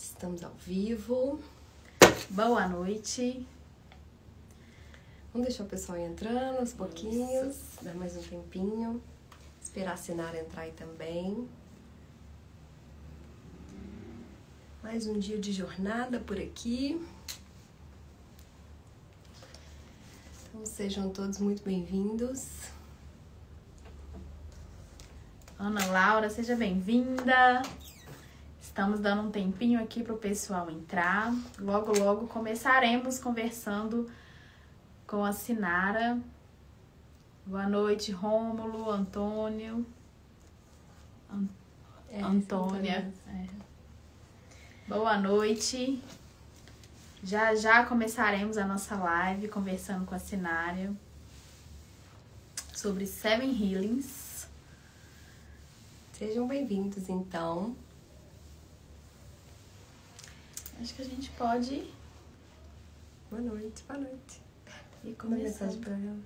Estamos ao vivo. Boa noite. Vamos deixar o pessoal ir entrando aos pouquinhos. Dar mais um tempinho. Esperar a Sinara entrar aí também. Mais um dia de jornada por aqui. Então sejam todos muito bem-vindos. Ana Laura, seja bem-vinda. Estamos dando um tempinho aqui para o pessoal entrar. Logo, logo começaremos conversando com a Sinara. Boa noite, Rômulo, Antônio. Antônia. Boa noite. Já já começaremos a nossa live conversando com a Sinara sobre Seven Healings. Sejam bem-vindos, então. Acho que a gente pode... Boa noite, boa noite. E Manda mensagem começando. pra ela.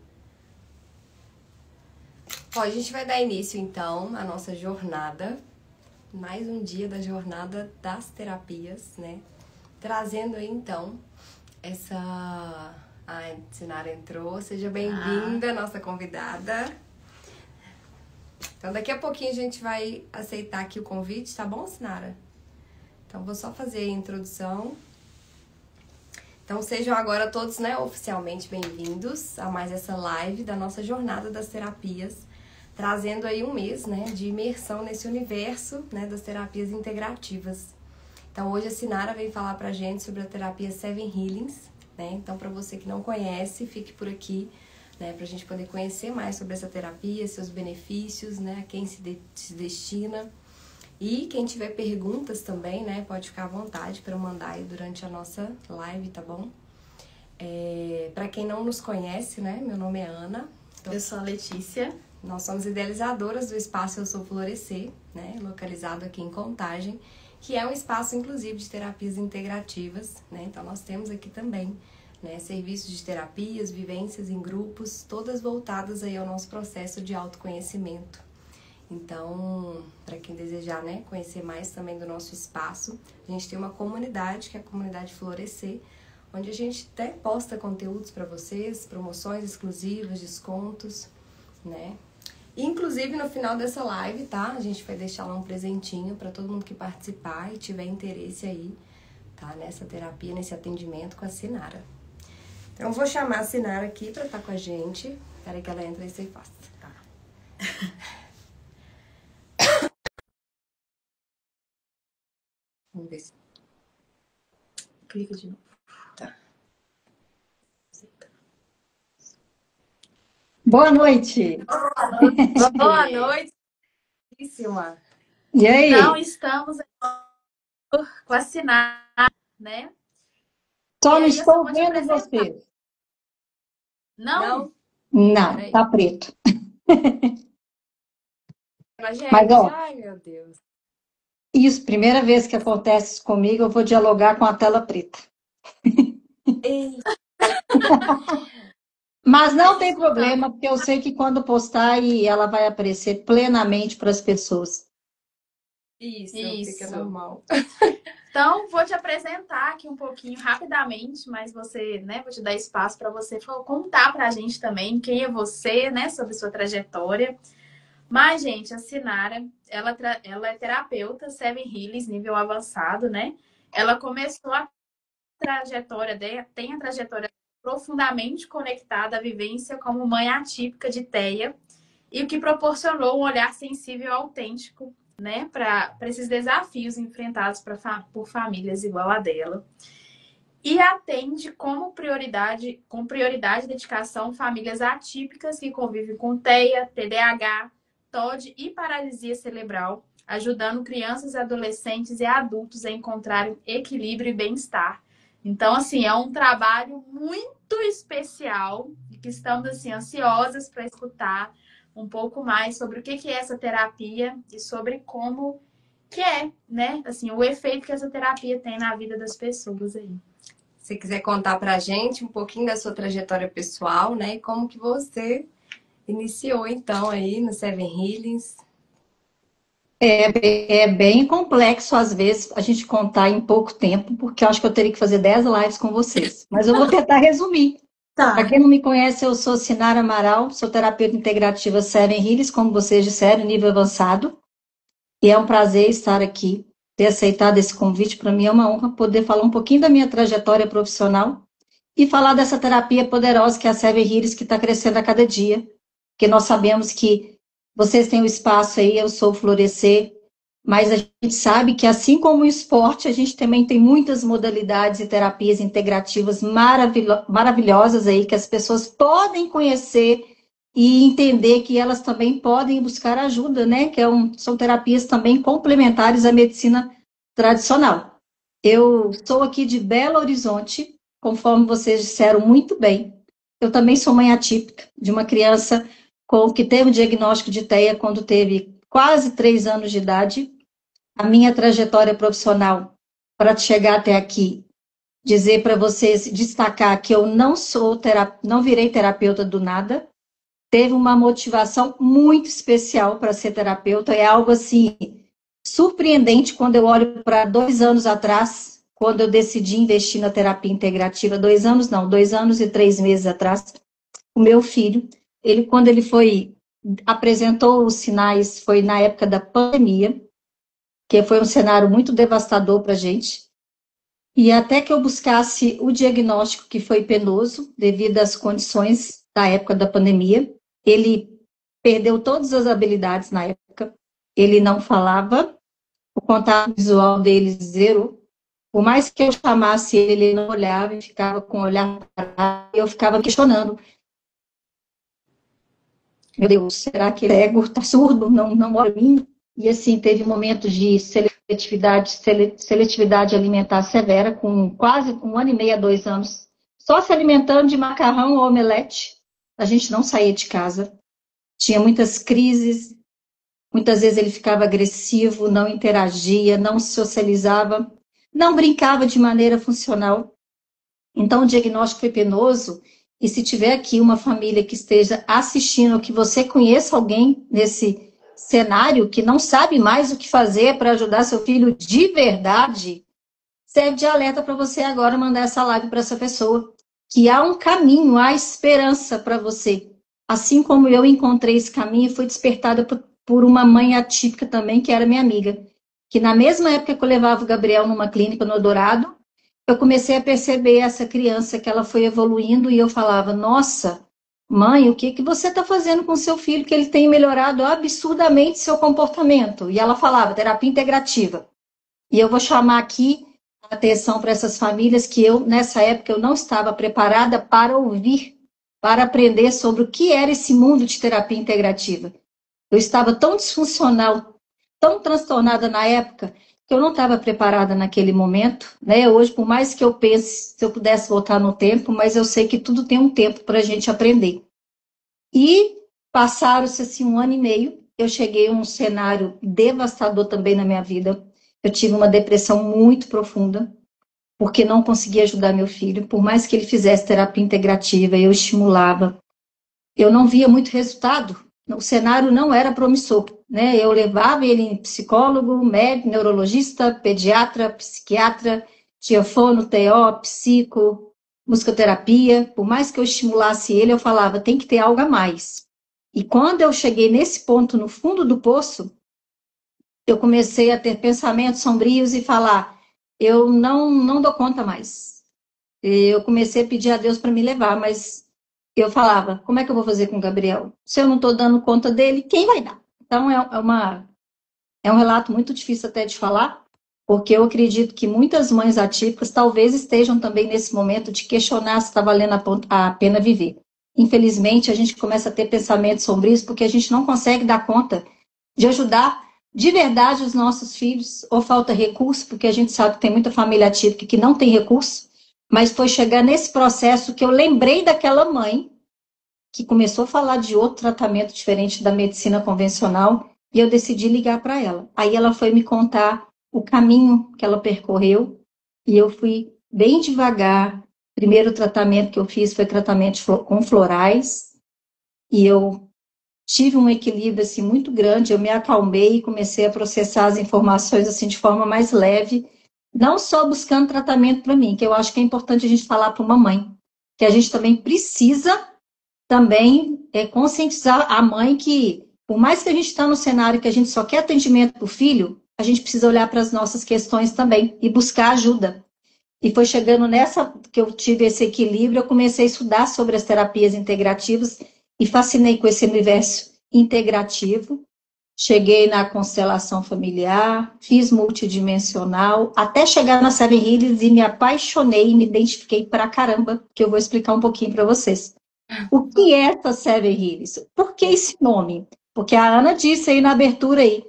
Ó, a gente vai dar início, então, à nossa jornada. Mais um dia da jornada das terapias, né? Trazendo aí, então, essa... A Sinara entrou. Seja bem-vinda, nossa convidada. Então, daqui a pouquinho a gente vai aceitar aqui o convite, tá bom, Sinara? Então, vou só fazer a introdução. Então, sejam agora todos, né, oficialmente bem-vindos a mais essa live da nossa jornada das terapias, trazendo aí um mês, né, de imersão nesse universo, né, das terapias integrativas. Então, hoje a Sinara vem falar pra gente sobre a terapia Seven Healings, né? Então, para você que não conhece, fique por aqui, né, pra gente poder conhecer mais sobre essa terapia, seus benefícios, né, a quem se destina. E quem tiver perguntas também, né, pode ficar à vontade para mandar aí durante a nossa live, tá bom? Para quem não nos conhece, né, meu nome é Ana. Eu sou a Letícia. Nós somos idealizadoras do espaço Eu Sou Florescer, né, localizado aqui em Contagem, que é um espaço, inclusive, de terapias integrativas, né? Então, nós temos aqui também, né, serviços de terapias, vivências em grupos, todas voltadas aí ao nosso processo de autoconhecimento. Então, para quem desejar, né, conhecer mais também do nosso espaço, a gente tem uma comunidade, que é a comunidade Florescer, onde a gente até posta conteúdos para vocês, promoções exclusivas, descontos, né? E, inclusive, no final dessa live, tá? A gente vai deixar lá um presentinho para todo mundo que participar e tiver interesse aí, tá? Nessa terapia, nesse atendimento com a Sinara. Então, eu vou chamar a Sinara aqui para estar com a gente. Espera que ela entre e você faça. Tá. Vamos ver se... Clica de novo. Tá. Boa noite! Boa noite! Belíssima. E aí? Então, estamos com a Sinara, né? Só E não aí, eu estou só vou te vendo apresentar. você. Não? Não, Peraí. tá preto. Gente, Mas, ó, ai, meu Deus. isso, primeira vez que acontece isso comigo, eu vou dialogar com a tela preta. Ei, Mas não tem Escutando. problema, porque eu sei que quando postar aí, ela vai aparecer plenamente para as pessoas. isso, fica Isso. normal. Então, vou te apresentar aqui um pouquinho rapidamente, mas você, né, vou te dar espaço para você contar para a gente também quem é você, né, sobre sua trajetória. Mas, gente, a Sinara, ela é terapeuta, Seven Healings, nível avançado, né? Ela começou a trajetória dela, tem a trajetória profundamente conectada à vivência como mãe atípica de Teia, e o que proporcionou um olhar sensível e autêntico, né, para esses desafios enfrentados por famílias igual a dela. E atende com prioridade e dedicação famílias atípicas que convivem com TEA, TDAH, TOD e paralisia cerebral, ajudando crianças, adolescentes e adultos a encontrarem equilíbrio e bem-estar. Então, assim, é um trabalho muito especial e que estamos, assim, ansiosas para escutar um pouco mais sobre o que é essa terapia e sobre como que é, né? Assim, o efeito que essa terapia tem na vida das pessoas aí. Se quiser contar pra gente um pouquinho da sua trajetória pessoal, né? E como que você iniciou, então, aí no Seven Healings. É bem complexo, às vezes, a gente contar em pouco tempo, porque eu acho que eu teria que fazer 10 lives com vocês. Mas eu vou tentar resumir. Para Tá. quem não me conhece, eu sou Sinara Amaral, sou terapeuta integrativa Seven Hills, como vocês disseram, nível avançado. E é um prazer estar aqui, ter aceitado esse convite. Para mim é uma honra poder falar um pouquinho da minha trajetória profissional e falar dessa terapia poderosa que é a Seven Hills, que está crescendo a cada dia. Porque nós sabemos que vocês têm o espaço aí, eu sou o Florescer, mas a gente sabe que, assim como o esporte, a gente também tem muitas modalidades e terapias integrativas maravilhosas aí, que as pessoas podem conhecer e entender que elas também podem buscar ajuda, né? São terapias também complementares à medicina tradicional. Eu sou aqui de Belo Horizonte, conforme vocês disseram muito bem. Eu também sou mãe atípica de uma criança que teve o diagnóstico de TEA quando teve quase 3 anos de idade. A minha trajetória profissional para chegar até aqui, dizer para vocês, destacar que eu não virei terapeuta do nada, teve uma motivação muito especial para ser terapeuta, é algo assim surpreendente quando eu olho para 2 anos atrás, quando eu decidi investir na terapia integrativa, 2 anos não, 2 anos e 3 meses atrás, o meu filho, quando ele apresentou os sinais, foi na época da pandemia, que foi um cenário muito devastador para a gente. E até que eu buscasse o diagnóstico, que foi penoso, devido às condições da época da pandemia, ele perdeu todas as habilidades na época, ele não falava, o contato visual dele zerou. Por mais que eu chamasse ele, ele não olhava e ficava com o olhar parado, e eu ficava questionando. Meu Deus, será que ele é cego, está surdo, não olha mim? E assim, teve momentos de seletividade alimentar severa, com quase 1 ano e meio a 2 anos, só se alimentando de macarrão ou omelete. A gente não saía de casa. Tinha muitas crises, muitas vezes ele ficava agressivo, não interagia, não socializava, não brincava de maneira funcional. Então, o diagnóstico foi penoso. E se tiver aqui uma família que esteja assistindo, que você conheça alguém nesse cenário que não sabe mais o que fazer para ajudar seu filho de verdade, serve de alerta para você agora mandar essa live para essa pessoa, que há um caminho, há esperança para você. Assim como eu encontrei esse caminho, fui despertada por uma mãe atípica também, que era minha amiga, que na mesma época que eu levava o Gabriel numa clínica no Eldorado, eu comecei a perceber essa criança que ela foi evoluindo e eu falava, nossa, mãe, o que você está fazendo com seu filho que ele tem melhorado absurdamente seu comportamento? E ela falava, terapia integrativa. E eu vou chamar aqui a atenção para essas famílias que nessa época, eu não estava preparada para ouvir, para aprender sobre o que era esse mundo de terapia integrativa. Eu estava tão disfuncional, tão transtornada na época, que eu não estava preparada naquele momento, né? Hoje, por mais que eu pense, se eu pudesse voltar no tempo, mas eu sei que tudo tem um tempo para a gente aprender. E passaram-se assim 1 ano e meio, eu cheguei a um cenário devastador também na minha vida. Eu tive uma depressão muito profunda, porque não conseguia ajudar meu filho, por mais que ele fizesse terapia integrativa, eu estimulava, eu não via muito resultado. O cenário não era promissor, né? Eu levava ele em psicólogo, médico, neurologista, pediatra, psiquiatra, tinha fono, TO, psico, musicoterapia. Por mais que eu estimulasse ele, eu falava, tem que ter algo a mais. E quando eu cheguei nesse ponto, no fundo do poço, eu comecei a ter pensamentos sombrios e falar, eu não dou conta mais. Eu comecei a pedir a Deus para me levar, mas eu falava, como é que eu vou fazer com o Gabriel? Se eu não estou dando conta dele, quem vai dar? Então, é um relato muito difícil até de falar, porque eu acredito que muitas mães atípicas talvez estejam também nesse momento de questionar se está valendo a pena viver. Infelizmente, a gente começa a ter pensamentos sombrios porque a gente não consegue dar conta de ajudar de verdade os nossos filhos, ou falta recurso, porque a gente sabe que tem muita família atípica que não tem recurso, mas foi chegar nesse processo que eu lembrei daquela mãe que começou a falar de outro tratamento diferente da medicina convencional e eu decidi ligar para ela. Aí ela foi me contar o caminho que ela percorreu e eu fui bem devagar. Primeiro tratamento que eu fiz foi tratamento com florais e eu tive um equilíbrio assim muito grande, eu me acalmei e comecei a processar as informações assim de forma mais leve, não só buscando tratamento para mim, que eu acho que é importante a gente falar para uma mãe, que a gente também precisa também conscientizar a mãe que, por mais que a gente está no cenário que a gente só quer atendimento para o filho, a gente precisa olhar para as nossas questões também e buscar ajuda. E foi chegando nessa que eu tive esse equilíbrio, eu comecei a estudar sobre as terapias integrativas e fascinei com esse universo integrativo. Cheguei na constelação familiar, fiz multidimensional, até chegar na Seven Healers e me apaixonei e me identifiquei pra caramba, que eu vou explicar um pouquinho para vocês. O que é essa Seven Healers? Por que esse nome? Porque a Ana disse aí na abertura aí,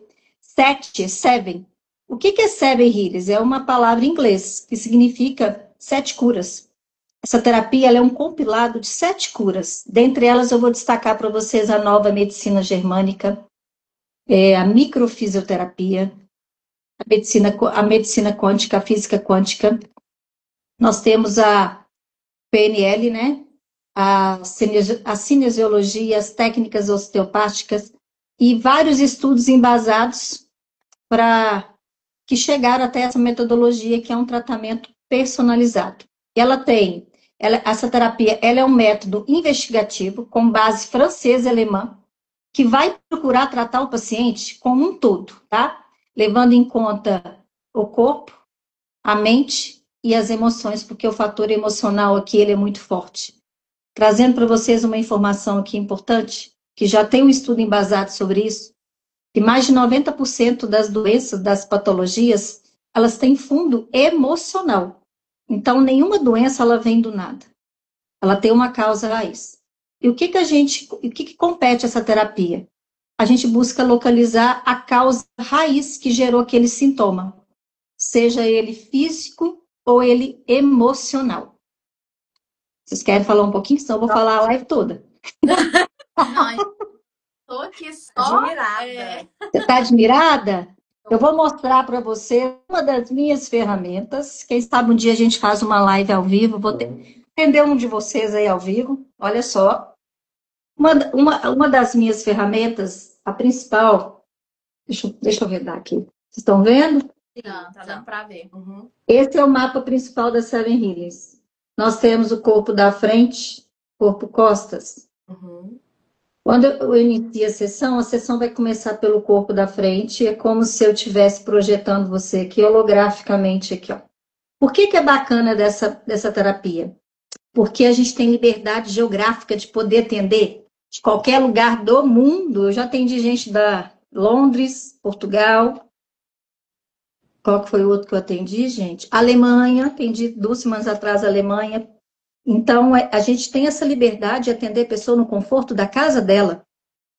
seven. O que é Seven Healers? É uma palavra em inglês que significa 7 curas. Essa terapia ela é um compilado de 7 curas. Dentre elas eu vou destacar para vocês a nova medicina germânica, a microfisioterapia, a medicina quântica, a física quântica. Nós temos a PNL, né? A cinesiologia, as técnicas osteopáticas e vários estudos embasados para que chegaram até essa metodologia que é um tratamento personalizado. Essa terapia, ela é um método investigativo com base francesa e alemã que vai procurar tratar o paciente como um todo, tá? Levando em conta o corpo, a mente e as emoções, porque o fator emocional aqui ele é muito forte. Trazendo para vocês uma informação aqui importante, que já tem um estudo embasado sobre isso, que mais de 90% das doenças, das patologias, elas têm fundo emocional. Então, nenhuma doença ela vem do nada. Ela tem uma causa raiz. E o que compete essa terapia? A gente busca localizar a causa raiz que gerou aquele sintoma, seja ele físico ou ele emocional. Vocês querem falar um pouquinho? Senão eu vou falar a live toda. Não, estou aqui só. Admirada. Você está admirada? Eu vou mostrar para você uma das minhas ferramentas. Quem sabe um dia a gente faz uma live ao vivo. Vou atender um de vocês aí ao vivo. Olha só. Uma das minhas ferramentas, a principal. Deixa eu ver aqui. Vocês estão vendo? Não, tá dando para ver. Uhum. Esse é o mapa principal da Seven Healers. Nós temos o corpo da frente, corpo costas. Uhum. Quando eu inicio a sessão vai começar pelo corpo da frente. É como se eu estivesse projetando você aqui holograficamente aqui, ó. Por que é bacana dessa terapia? Porque a gente tem liberdade geográfica de poder atender de qualquer lugar do mundo. Eu já atendi gente da Londres, Portugal. Qual que foi o outro que eu atendi, gente? Alemanha, atendi 2 semanas atrás a Alemanha. Então, a gente tem essa liberdade de atender a pessoa no conforto da casa dela.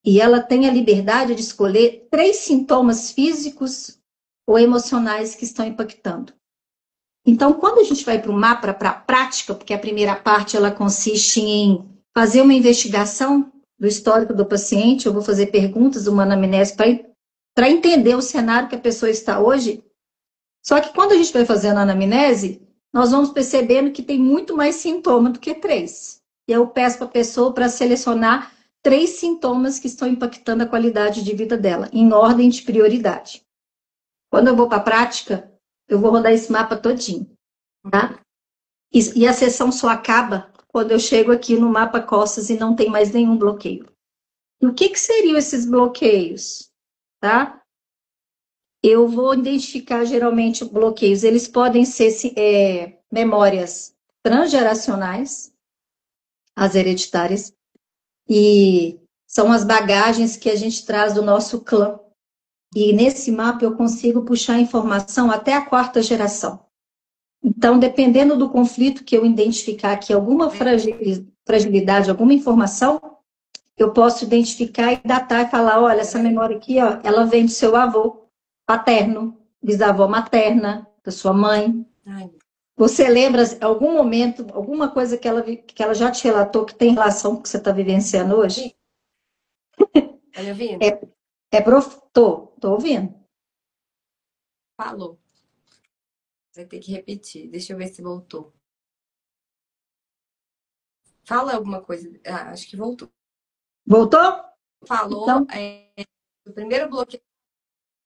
E ela tem a liberdade de escolher 3 sintomas físicos ou emocionais que estão impactando. Então, quando a gente vai para o mapa, para a prática, porque a primeira parte ela consiste em fazer uma investigação do histórico do paciente, eu vou fazer perguntas, uma anamnese, para entender o cenário que a pessoa está hoje. Só que quando a gente vai fazendo a anamnese, nós vamos percebendo que tem muito mais sintoma do que 3. E eu peço para a pessoa para selecionar 3 sintomas que estão impactando a qualidade de vida dela, em ordem de prioridade. Quando eu vou para a prática, eu vou rodar esse mapa todinho, tá? E a sessão só acaba quando eu chego aqui no mapa costas e não tem mais nenhum bloqueio. E o que seriam esses bloqueios, tá? Eu vou identificar geralmente bloqueios. Eles podem ser memórias transgeracionais, as hereditárias, e são as bagagens que a gente traz do nosso clã. E nesse mapa eu consigo puxar informação até a 4ª geração. Então, dependendo do conflito que eu identificar aqui, alguma fragilidade, alguma informação, eu posso identificar e datar e falar, olha, essa memória aqui, ó, ela vem do seu avô paterno, bisavó materna, da sua mãe. Ai. Você lembra algum momento, alguma coisa que ela já te relatou que tem relação com o que você está vivenciando hoje? Tá me ouvindo? Tô ouvindo. Falou. Vai ter que repetir. Deixa eu ver se voltou. Fala alguma coisa. Ah, acho que voltou. Voltou? falou, Então, o primeiro bloqueio.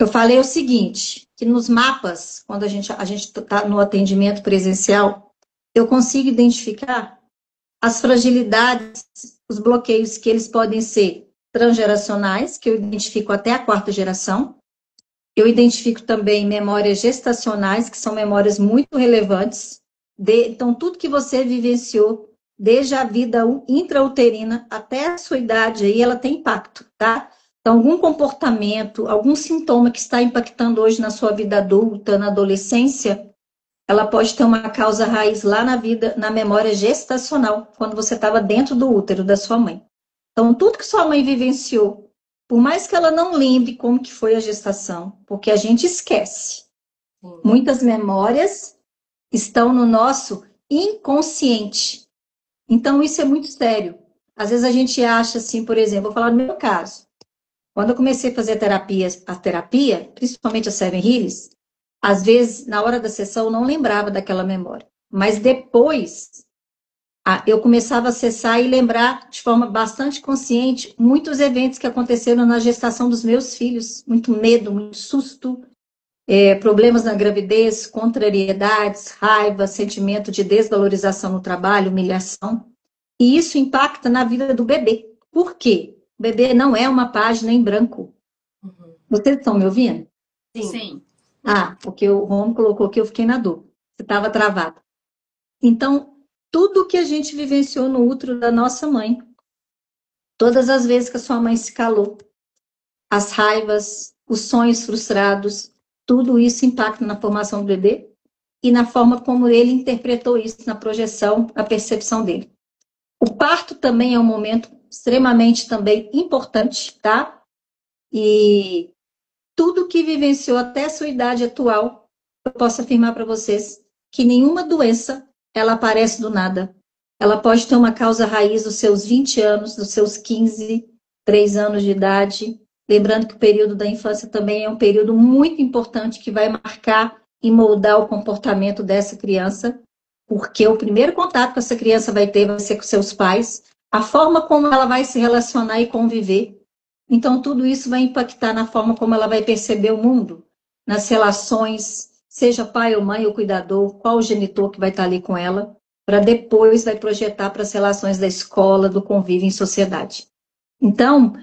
eu falei o seguinte, que nos mapas, quando a gente está no atendimento presencial, eu consigo identificar as fragilidades, os bloqueios que eles podem ser transgeracionais, que eu identifico até a quarta geração. Eu identifico também memórias gestacionais, que são memórias muito relevantes. Então, tudo que você vivenciou, desde a vida intrauterina até a sua idade, aí ela tem impacto, tá? Então, algum comportamento, algum sintoma que está impactando hoje na sua vida adulta, na adolescência, ela pode ter uma causa raiz lá na vida, na memória gestacional, quando você estava dentro do útero da sua mãe. Então, tudo que sua mãe vivenciou, por mais que ela não lembre como que foi a gestação, porque a gente esquece. Muitas memórias estão no nosso inconsciente. Então, isso é muito sério. Às vezes a gente acha assim, por exemplo, vou falar no meu caso. Quando eu comecei a fazer a terapia, principalmente a Seven Hills, às vezes, na hora da sessão, eu não lembrava daquela memória. Mas depois, eu começava a acessar e lembrar de forma bastante consciente muitos eventos que aconteceram na gestação dos meus filhos. Muito medo, muito susto, problemas na gravidez, contrariedades, raiva, sentimento de desvalorização no trabalho, humilhação. E isso impacta na vida do bebê. Por quê? O bebê não é uma página em branco. Vocês estão me ouvindo? Sim. Porque o Rom colocou que eu fiquei na dúvida. Você estava travado. Então, tudo que a gente vivenciou no útero da nossa mãe, todas as vezes que a sua mãe se calou, as raivas, os sonhos frustrados, tudo isso impacta na formação do bebê e na forma como ele interpretou isso na projeção, na percepção dele. O parto também é um momento extremamente também importante, tá? E tudo que vivenciou até a sua idade atual, eu posso afirmar para vocês que nenhuma doença, ela aparece do nada. Ela pode ter uma causa raiz dos seus 20 anos, dos seus 15, 3 anos de idade. Lembrando que o período da infância também é um período muito importante que vai marcar e moldar o comportamento dessa criança, porque o primeiro contato que essa criança vai ter vai ser com seus pais, a forma como ela vai se relacionar e conviver. Então, tudo isso vai impactar na forma como ela vai perceber o mundo, nas relações, seja pai ou mãe ou cuidador, qual o genitor que vai estar ali com ela, para depois vai projetar para as relações da escola, do convívio em sociedade. Então,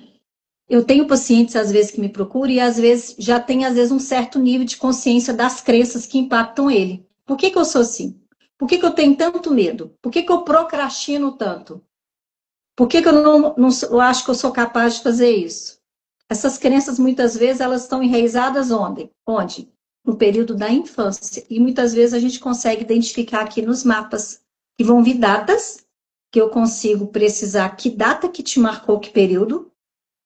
eu tenho pacientes, às vezes, que me procuram e, às vezes, já tem, às vezes, um certo nível de consciência das crenças que impactam ele. Por que eu sou assim? Por que eu tenho tanto medo? Por que eu procrastino tanto? Por que eu não eu acho que eu sou capaz de fazer isso? Essas crenças, muitas vezes, elas estão enraizadas onde? Onde? No período da infância. E muitas vezes a gente consegue identificar aqui nos mapas, que vão vir datas, que eu consigo precisar que data que te marcou que período,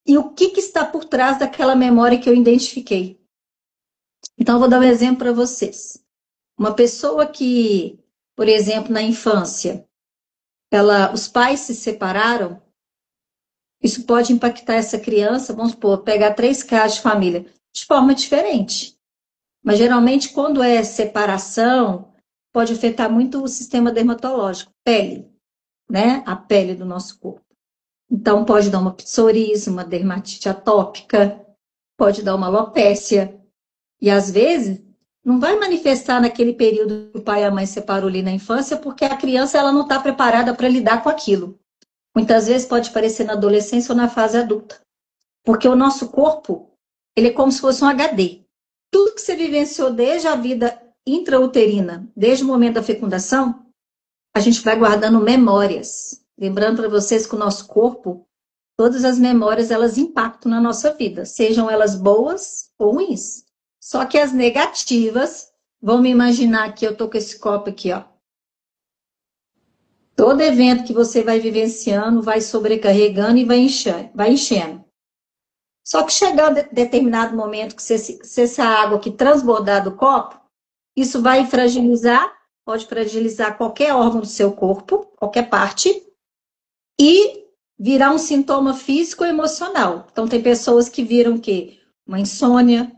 e o que está por trás daquela memória que eu identifiquei. Então, eu vou dar um exemplo para vocês. Uma pessoa que, por exemplo, na infância, os pais se separaram, isso pode impactar essa criança, vamos supor, pegar 3 casos de família, de forma diferente. Mas, geralmente, quando é separação, pode afetar muito o sistema dermatológico, pele, né? A pele do nosso corpo. Então, pode dar uma psoríase, uma dermatite atópica, pode dar uma alopécia. E, às vezes, não vai manifestar naquele período que o pai e a mãe separou ali na infância, porque a criança ela não está preparada para lidar com aquilo. Muitas vezes pode aparecer na adolescência ou na fase adulta. Porque o nosso corpo, ele é como se fosse um HD. Tudo que você vivenciou desde a vida intrauterina, desde o momento da fecundação, a gente vai guardando memórias. Lembrando para vocês que o nosso corpo, todas as memórias, elas impactam na nossa vida, sejam elas boas ou ruins. Só que as negativas, vamos imaginar que eu estou com esse copo aqui, ó. Todo evento que você vai vivenciando, vai sobrecarregando e vai enchendo. Só que chegar a determinado momento que se essa água aqui transbordar do copo, isso vai fragilizar, pode fragilizar qualquer órgão do seu corpo, qualquer parte, e virar um sintoma físico ou emocional. Então, tem pessoas que viram que uma insônia,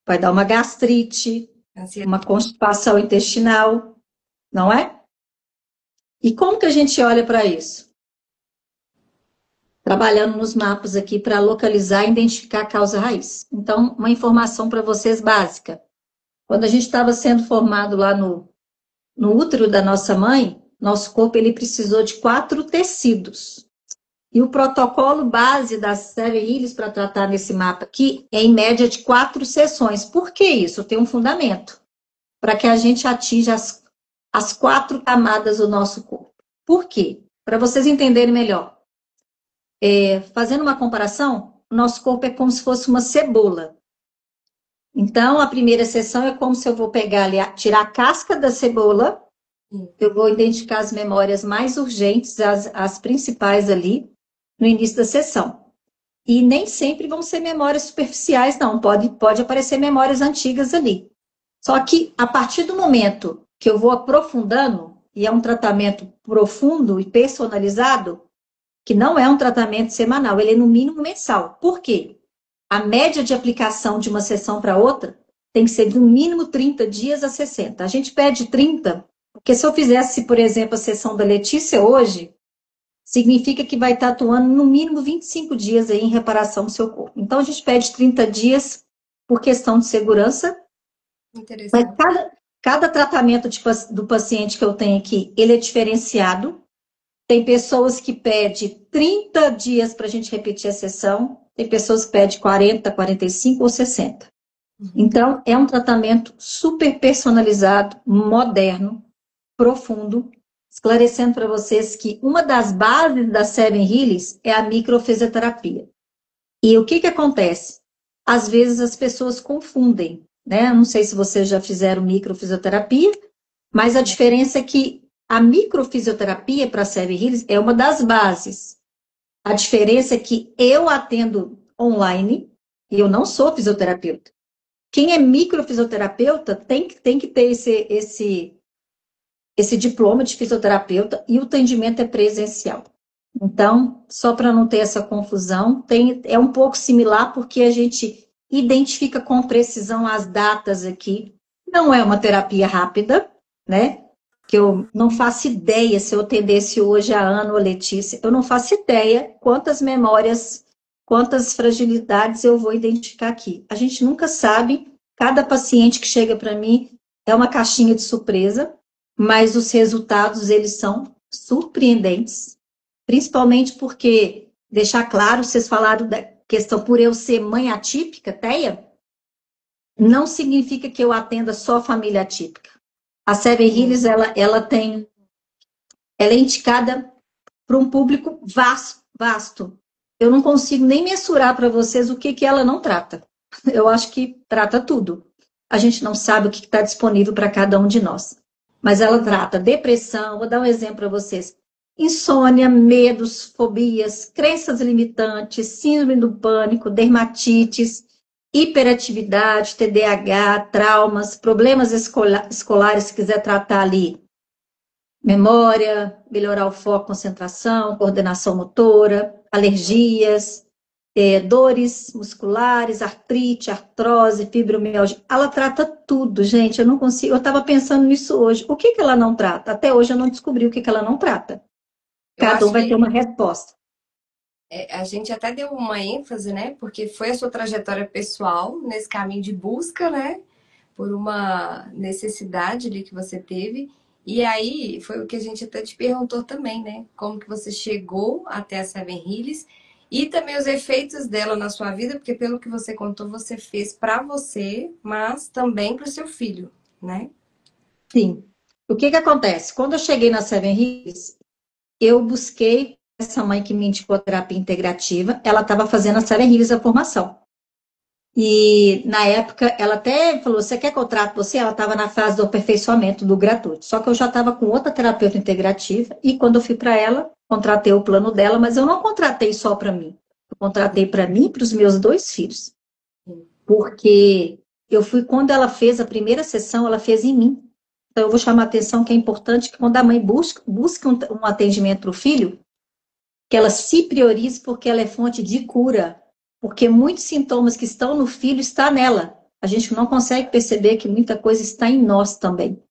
vai dar uma gastrite, uma constipação intestinal, não é? E como que a gente olha para isso? trabalhando nos mapas aqui para localizar e identificar a causa raiz. Então, uma informação para vocês básica. Quando a gente estava sendo formado lá no útero da nossa mãe, nosso corpo ele precisou de 4 tecidos. E o protocolo base das Seven Hills para tratar nesse mapa aqui é em média de 4 sessões. Por que isso? Tem um fundamento. Para que a gente atinja as 4 camadas do nosso corpo. Por quê? Para vocês entenderem melhor. Fazendo uma comparação, o nosso corpo é como se fosse uma cebola. Então, a primeira sessão é como se eu vou pegar ali, tirar a casca da cebola, eu vou identificar as memórias mais urgentes, as principais ali, no início da sessão. E nem sempre vão ser memórias superficiais, não. Pode aparecer memórias antigas ali. Só que, a partir do momento que eu vou aprofundando, e é um tratamento profundo e personalizado, que não é um tratamento semanal, ele é no mínimo mensal. Por quê? A média de aplicação de uma sessão para outra tem que ser de no mínimo 30 dias a 60. A gente pede 30, porque se eu fizesse, por exemplo, a sessão da Letícia hoje, significa que vai estar atuando no mínimo 25 dias aí em reparação do seu corpo. Então, a gente pede 30 dias por questão de segurança. Interessante. Mas cada tratamento do paciente que eu tenho aqui, ele é diferenciado. Tem pessoas que pedem 30 dias para a gente repetir a sessão. Tem pessoas que pedem 40, 45 ou 60. Então, é um tratamento super personalizado, moderno, profundo, esclarecendo para vocês que uma das bases da Seven Hills é a microfisioterapia. E o que acontece? Às vezes as pessoas confundem, né? Não sei se vocês já fizeram microfisioterapia, mas a diferença é que a microfisioterapia para a Seven Hills é uma das bases. A diferença é que eu atendo online e eu não sou fisioterapeuta. Quem é microfisioterapeuta tem que ter esse diploma de fisioterapeuta e o atendimento é presencial. Então, só para não ter essa confusão, é um pouco similar porque a gente identifica com precisão as datas aqui. Não é uma terapia rápida, né? Que eu não faço ideia se eu atendesse hoje a Ana ou a Letícia, eu não faço ideia quantas memórias, quantas fragilidades eu vou identificar aqui. A gente nunca sabe, cada paciente que chega para mim é uma caixinha de surpresa, mas os resultados, eles são surpreendentes, principalmente porque, deixar claro, vocês falaram da questão por eu ser mãe atípica, Teia, não significa que eu atenda só família atípica. A Seven Hills, ela é indicada para um público vasto. Eu não consigo nem mensurar para vocês o que ela não trata. Eu acho que trata tudo. A gente não sabe o que está disponível para cada um de nós. Mas ela trata depressão, vou dar um exemplo para vocês. Insônia, medos, fobias, crenças limitantes, síndrome do pânico, dermatites, hiperatividade, TDAH, traumas, problemas escolares, se quiser tratar ali, memória, melhorar o foco, concentração, coordenação motora, alergias, dores musculares, artrite, artrose, fibromialgia. Ela trata tudo, gente. Eu não consigo. Eu estava pensando nisso hoje. O que ela não trata? Até hoje eu não descobri o que ela não trata. Cada um vai ter uma resposta. A gente até deu uma ênfase, né? Porque foi a sua trajetória pessoal nesse caminho de busca, né? Por uma necessidade ali que você teve. E aí, foi o que a gente até te perguntou também, né? Como que você chegou até a Seven Hills e também os efeitos dela na sua vida, porque pelo que você contou, você fez para você, mas também para o seu filho, né? Sim. O que acontece? Quando eu cheguei na Seven Hills, eu busquei essa mãe que me indicou a terapia integrativa, ela estava fazendo a Seven Hills a formação. E, na época, ela até falou, você quer que eu trate você? Ela estava na fase do aperfeiçoamento, do gratuito. Só que eu já estava com outra terapeuta integrativa, e quando eu fui para ela, contratei o plano dela, mas eu não contratei só para mim. Eu contratei para mim e para os meus 2 filhos. Porque eu fui, quando ela fez a primeira sessão, ela fez em mim. Então, eu vou chamar a atenção que é importante que quando a mãe busca um atendimento para o filho, que ela se priorize porque ela é fonte de cura. Porque muitos sintomas que estão no filho estão nela. A gente não consegue perceber que muita coisa está em nós também.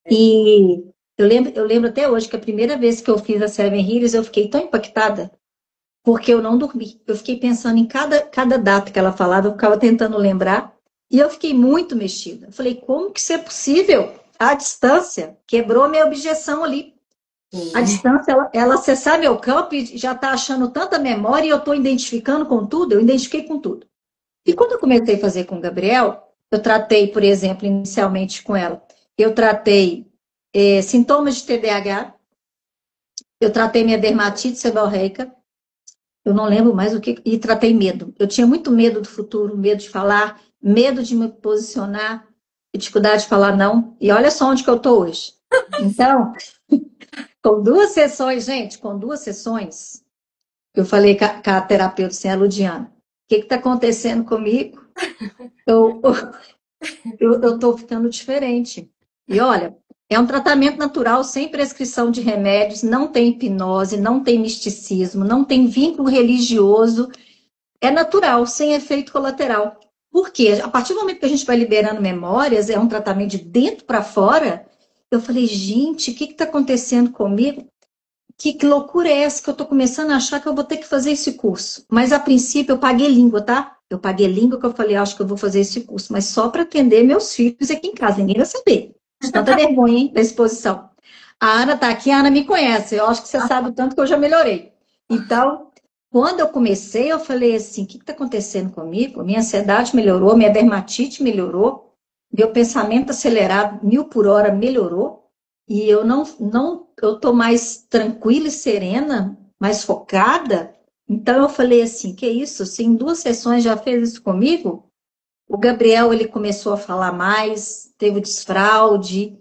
E eu lembro até hoje que a primeira vez que eu fiz a Seven Hills, eu fiquei tão impactada. porque eu não dormi. Eu fiquei pensando em cada data que ela falava, eu ficava tentando lembrar, e eu fiquei muito mexida. Eu falei, como que isso é possível? A distância quebrou minha objeção ali. A distância, ela acessar meu campo e já está achando tanta memória e eu estou identificando com tudo, eu identifiquei com tudo. E quando eu comecei a fazer com o Gabriel, eu tratei, por exemplo, inicialmente com ela, eu tratei sintomas de TDAH, eu tratei minha dermatite seborreica, eu não lembro mais o que, e tratei medo. Eu tinha muito medo do futuro, medo de falar, medo de me posicionar, dificuldade de falar não. E olha só onde que eu estou hoje. Então, com 2 sessões, gente, com 2 sessões, eu falei com a terapeuta, assim, a Ludiana, o que está acontecendo comigo? Eu estou ficando diferente. E olha, é um tratamento natural, sem prescrição de remédios, não tem hipnose, não tem misticismo, não tem vínculo religioso, é natural, sem efeito colateral. Por quê? A partir do momento que a gente vai liberando memórias, é um tratamento de dentro para fora, eu falei, gente, o que está acontecendo comigo? Que loucura é essa que eu estou começando a achar que eu vou ter que fazer esse curso? Mas a princípio eu paguei língua, tá? Eu paguei língua que eu falei, acho que eu vou fazer esse curso, mas só para atender meus filhos aqui em casa, ninguém vai saber. De tanta vergonha, hein, da exposição. A Ana tá aqui, a Ana me conhece, eu acho que você sabe o tanto que eu já melhorei. Então, quando eu comecei, eu falei assim, o que está acontecendo comigo? Minha ansiedade melhorou, minha dermatite melhorou, meu pensamento acelerado, 1000 por hora melhorou, e eu eu estou mais tranquila e serena, mais focada. Então eu falei assim, que isso? Se em 2 sessões já fez isso comigo, o Gabriel ele começou a falar mais, teve desfraude,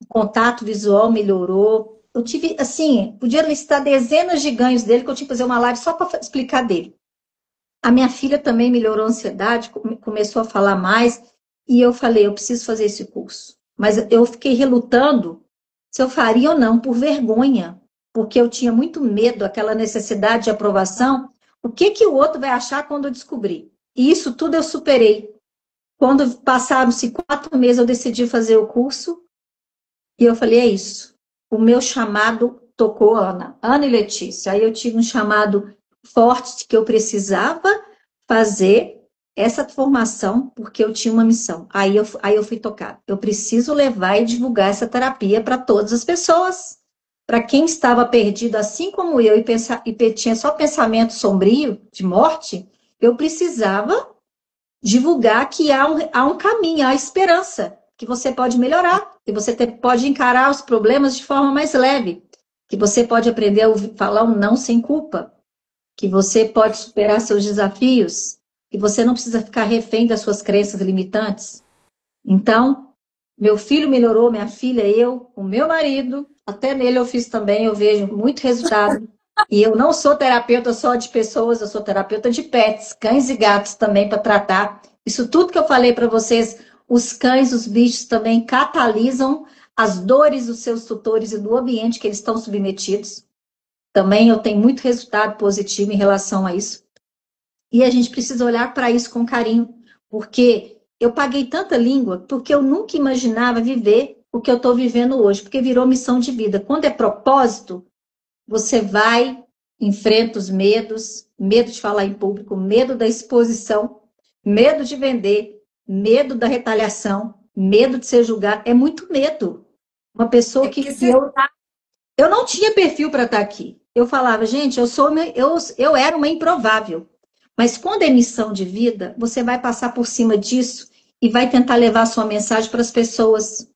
o contato visual melhorou. Eu tive, assim, podia listar dezenas de ganhos dele, que eu tinha que fazer uma live só para explicar dele. A minha filha também melhorou a ansiedade, começou a falar mais, e eu falei, eu preciso fazer esse curso. Mas eu fiquei relutando se eu faria ou não, por vergonha, porque eu tinha muito medo, aquela necessidade de aprovação. O que que o outro vai achar quando eu descobrir? E isso tudo eu superei. Quando passaram-se 4 meses, eu decidi fazer o curso, e eu falei, é isso. O meu chamado tocou Ana e Letícia. Aí eu tive um chamado forte de que eu precisava fazer essa formação, porque eu tinha uma missão. Aí eu fui tocada. Eu preciso levar e divulgar essa terapia para todas as pessoas. Para quem estava perdido, assim como eu, e tinha só pensamento sombrio de morte, eu precisava divulgar que há um caminho, há esperança, que você pode melhorar, que você pode encarar os problemas de forma mais leve, que você pode aprender a falar um não sem culpa, que você pode superar seus desafios, que você não precisa ficar refém das suas crenças limitantes. Então, meu filho melhorou, minha filha, eu, o meu marido, até nele eu fiz também, eu vejo muito resultado. E eu não sou terapeuta só de pessoas, eu sou terapeuta de pets, cães e gatos também para tratar. Isso tudo que eu falei para vocês, os cães, os bichos também catalisam as dores dos seus tutores e do ambiente que eles estão submetidos. Também eu tenho muito resultado positivo em relação a isso. E a gente precisa olhar para isso com carinho, porque eu paguei tanta língua porque eu nunca imaginava viver o que eu estou vivendo hoje, porque virou missão de vida. Quando é propósito, você vai, enfrenta os medos, medo de falar em público, medo da exposição, medo de vender, medo da retaliação, medo de ser julgado. É muito medo. Uma pessoa que eu não tinha perfil para estar aqui. Eu falava, gente, eu era uma improvável. Mas quando é missão de vida, você vai passar por cima disso e vai tentar levar a sua mensagem para as pessoas,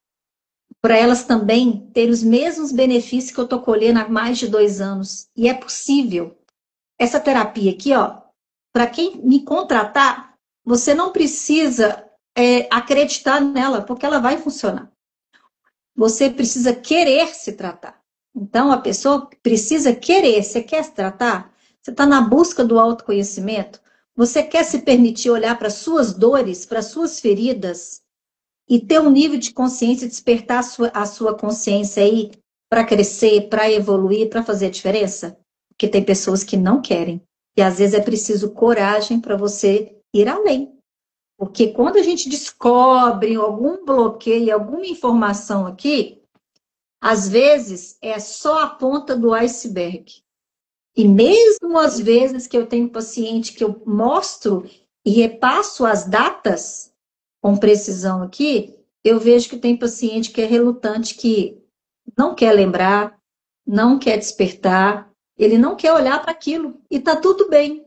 para elas também terem os mesmos benefícios que eu estou colhendo há mais de 2 anos. E é possível. Essa terapia aqui, ó, para quem me contratar, você não precisa acreditar nela, porque ela vai funcionar. Você precisa querer se tratar. Então, a pessoa precisa querer. Você quer se tratar? Você está na busca do autoconhecimento? Você quer se permitir olhar para suas dores, para suas feridas e ter um nível de consciência, despertar a sua consciência aí para crescer, para evoluir, para fazer a diferença? Porque tem pessoas que não querem. E às vezes é preciso coragem para você ir além. Porque quando a gente descobre algum bloqueio, alguma informação aqui, às vezes é só a ponta do iceberg. E mesmo às vezes que eu tenho paciente que eu mostro e repasso as datas com precisão aqui, eu vejo que tem paciente que é relutante, que não quer lembrar, não quer despertar, ele não quer olhar para aquilo, e tá tudo bem,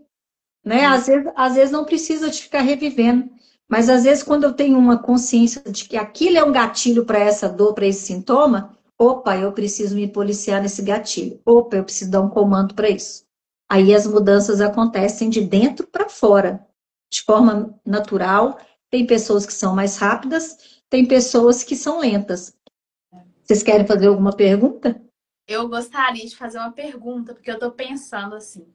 né? Às vezes não precisa de ficar revivendo, mas às vezes quando eu tenho uma consciência de que aquilo é um gatilho para essa dor, para esse sintoma, opa, eu preciso me policiar nesse gatilho, opa, eu preciso dar um comando para isso. Aí as mudanças acontecem de dentro para fora, de forma natural. Tem pessoas que são mais rápidas, tem pessoas que são lentas. Vocês querem fazer alguma pergunta? Eu gostaria de fazer uma pergunta, porque eu estou pensando assim.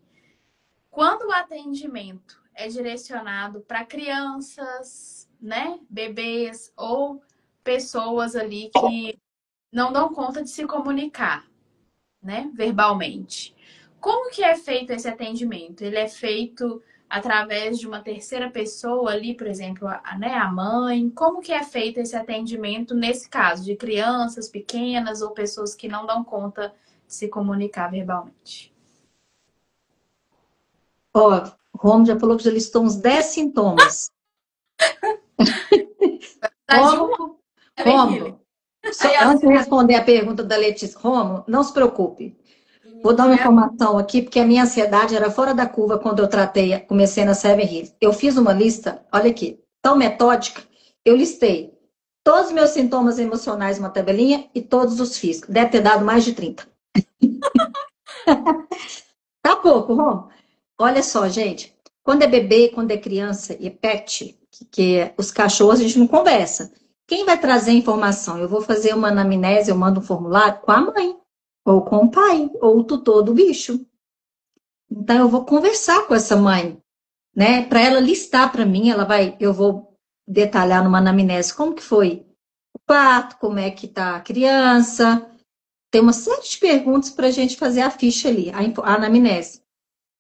Quando o atendimento é direcionado para crianças, né, bebês ou pessoas ali que não dão conta de se comunicar, né, verbalmente. Como que é feito esse atendimento? Ele é feito através de uma terceira pessoa ali, por exemplo, né, a mãe? Como que é feito esse atendimento nesse caso de crianças pequenas ou pessoas que não dão conta de se comunicar verbalmente? Ó, o Romo já falou que já listou uns 10 sintomas. Romo, antes de responder a pergunta da Letícia, Romo, não se preocupe. Vou dar uma informação aqui, porque a minha ansiedade era fora da curva quando eu comecei na Seven Hills. Eu fiz uma lista, olha aqui, tão metódica, eu listei todos os meus sintomas emocionais numa tabelinha e todos os físicos. Deve ter dado mais de 30. Tá pouco, Romo. Olha só, gente, quando é bebê, quando é criança e é pet, que os cachorros a gente não conversa. Quem vai trazer a informação? Eu vou fazer uma anamnese, eu mando um formulário com a mãe, ou com o pai, ou o tutor do bicho. Então, eu vou conversar com essa mãe, né? Para ela listar para mim, eu vou detalhar numa anamnese como que foi o parto, como é que tá a criança. Tem uma série de perguntas para a gente fazer a ficha ali, a anamnese.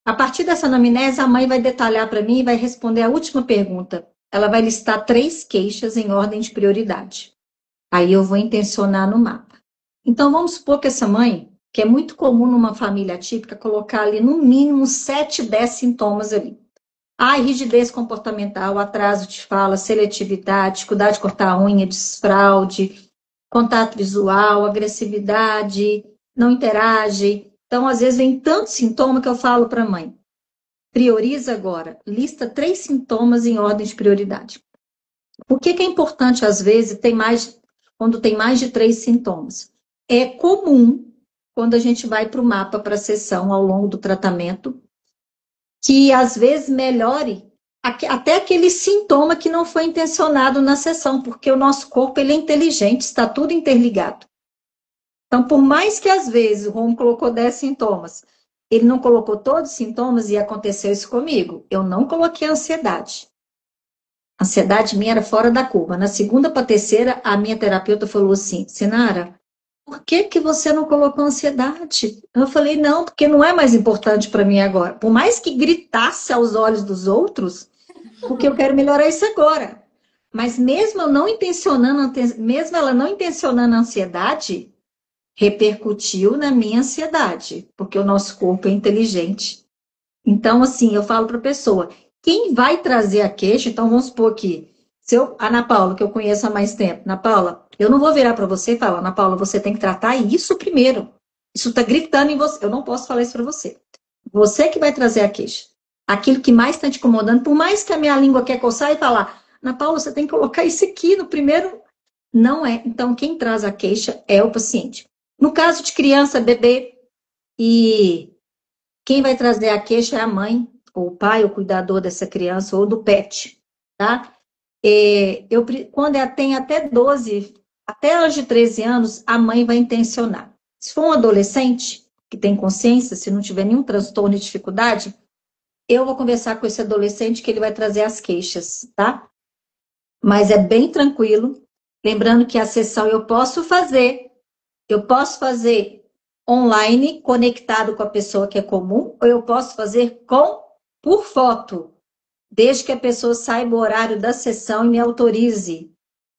A partir dessa anamnese, a mãe vai detalhar para mim e vai responder a última pergunta. Ela vai listar 3 queixas em ordem de prioridade. Aí eu vou intencionar no mapa. Então, vamos supor que essa mãe, que é muito comum numa família atípica, colocar ali no mínimo 7, 10 sintomas ali. Rigidez comportamental, atraso de fala, seletividade, dificuldade de cortar a unha, desfraude, contato visual, agressividade, não interage. Então, às vezes, vem tanto sintoma que eu falo para a mãe, prioriza agora, lista 3 sintomas em ordem de prioridade. Por que é importante, às vezes, quando tem mais de 3 sintomas? É comum, quando a gente vai para o mapa, para a sessão, ao longo do tratamento, que às vezes melhore até aquele sintoma que não foi intencionado na sessão, porque o nosso corpo ele é inteligente, está tudo interligado. Então, por mais que às vezes o Romo colocou 10 sintomas, ele não colocou todos os sintomas e aconteceu isso comigo. Eu não coloquei ansiedade. A ansiedade minha era fora da curva. Na segunda para a terceira, a minha terapeuta falou assim, Sinara, por que você não colocou ansiedade? Eu falei, não, porque não é mais importante para mim agora. Por mais que gritasse aos olhos dos outros, porque eu quero melhorar isso agora. Mas mesmo ela não intencionando a ansiedade, repercutiu na minha ansiedade, porque o nosso corpo é inteligente. Então, assim, eu falo para a pessoa, quem vai trazer a queixa, então vamos supor que, a Ana Paula, que eu conheço há mais tempo, Ana Paula, eu não vou virar para você e falar, Ana Paula, você tem que tratar isso primeiro. Isso está gritando em você. Eu não posso falar isso para você. Você que vai trazer a queixa. Aquilo que mais está te incomodando, por mais que a minha língua quer coçar e falar, Ana Paula, você tem que colocar isso aqui no primeiro. Não é. Então, quem traz a queixa é o paciente. No caso de criança, bebê, e quem vai trazer a queixa é a mãe, ou o pai, o cuidador dessa criança, ou do pet, tá? Quando tem até 12, até anos de 13 anos, a mãe vai intencionar. Se for um adolescente que tem consciência, se não tiver nenhum transtorno e dificuldade, eu vou conversar com esse adolescente que ele vai trazer as queixas, tá? Mas é bem tranquilo. Lembrando que a sessão eu posso fazer online, conectado com a pessoa que é comum, ou eu posso fazer por foto, desde que a pessoa saiba o horário da sessão e me autorize,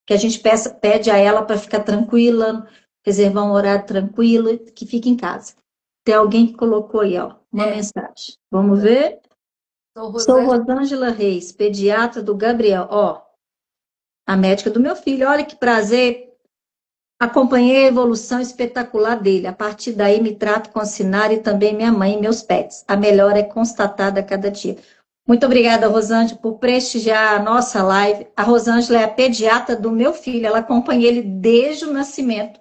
que a gente pede a ela para ficar tranquila, reservar um horário tranquilo, que fique em casa. Tem alguém que colocou aí, ó, uma mensagem. Vamos ver. Sou Rosângela Reis, pediatra do Gabriel. Ó, a médica do meu filho. Olha que prazer. Acompanhei a evolução espetacular dele. A partir daí me trato com a Sinara e também minha mãe e meus pets. A melhora é constatada a cada dia. Muito obrigada, Rosângela, por prestigiar a nossa live. A Rosângela é a pediatra do meu filho. Ela acompanha ele desde o nascimento.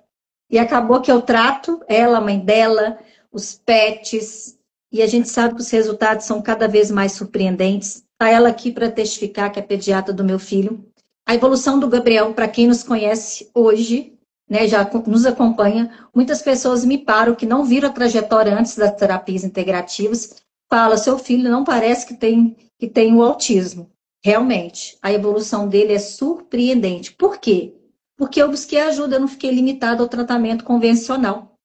E acabou que eu trato ela, a mãe dela, os pets. E a gente sabe que os resultados são cada vez mais surpreendentes. Está ela aqui para testificar que é pediatra do meu filho. A evolução do Gabriel, para quem nos conhece hoje, né, já nos acompanha, muitas pessoas me param que não viram a trajetória antes das terapias integrativas, fala, seu filho não parece que tem o autismo. Realmente, a evolução dele é surpreendente. Por quê? Porque eu busquei ajuda, eu não fiquei limitada ao tratamento convencional.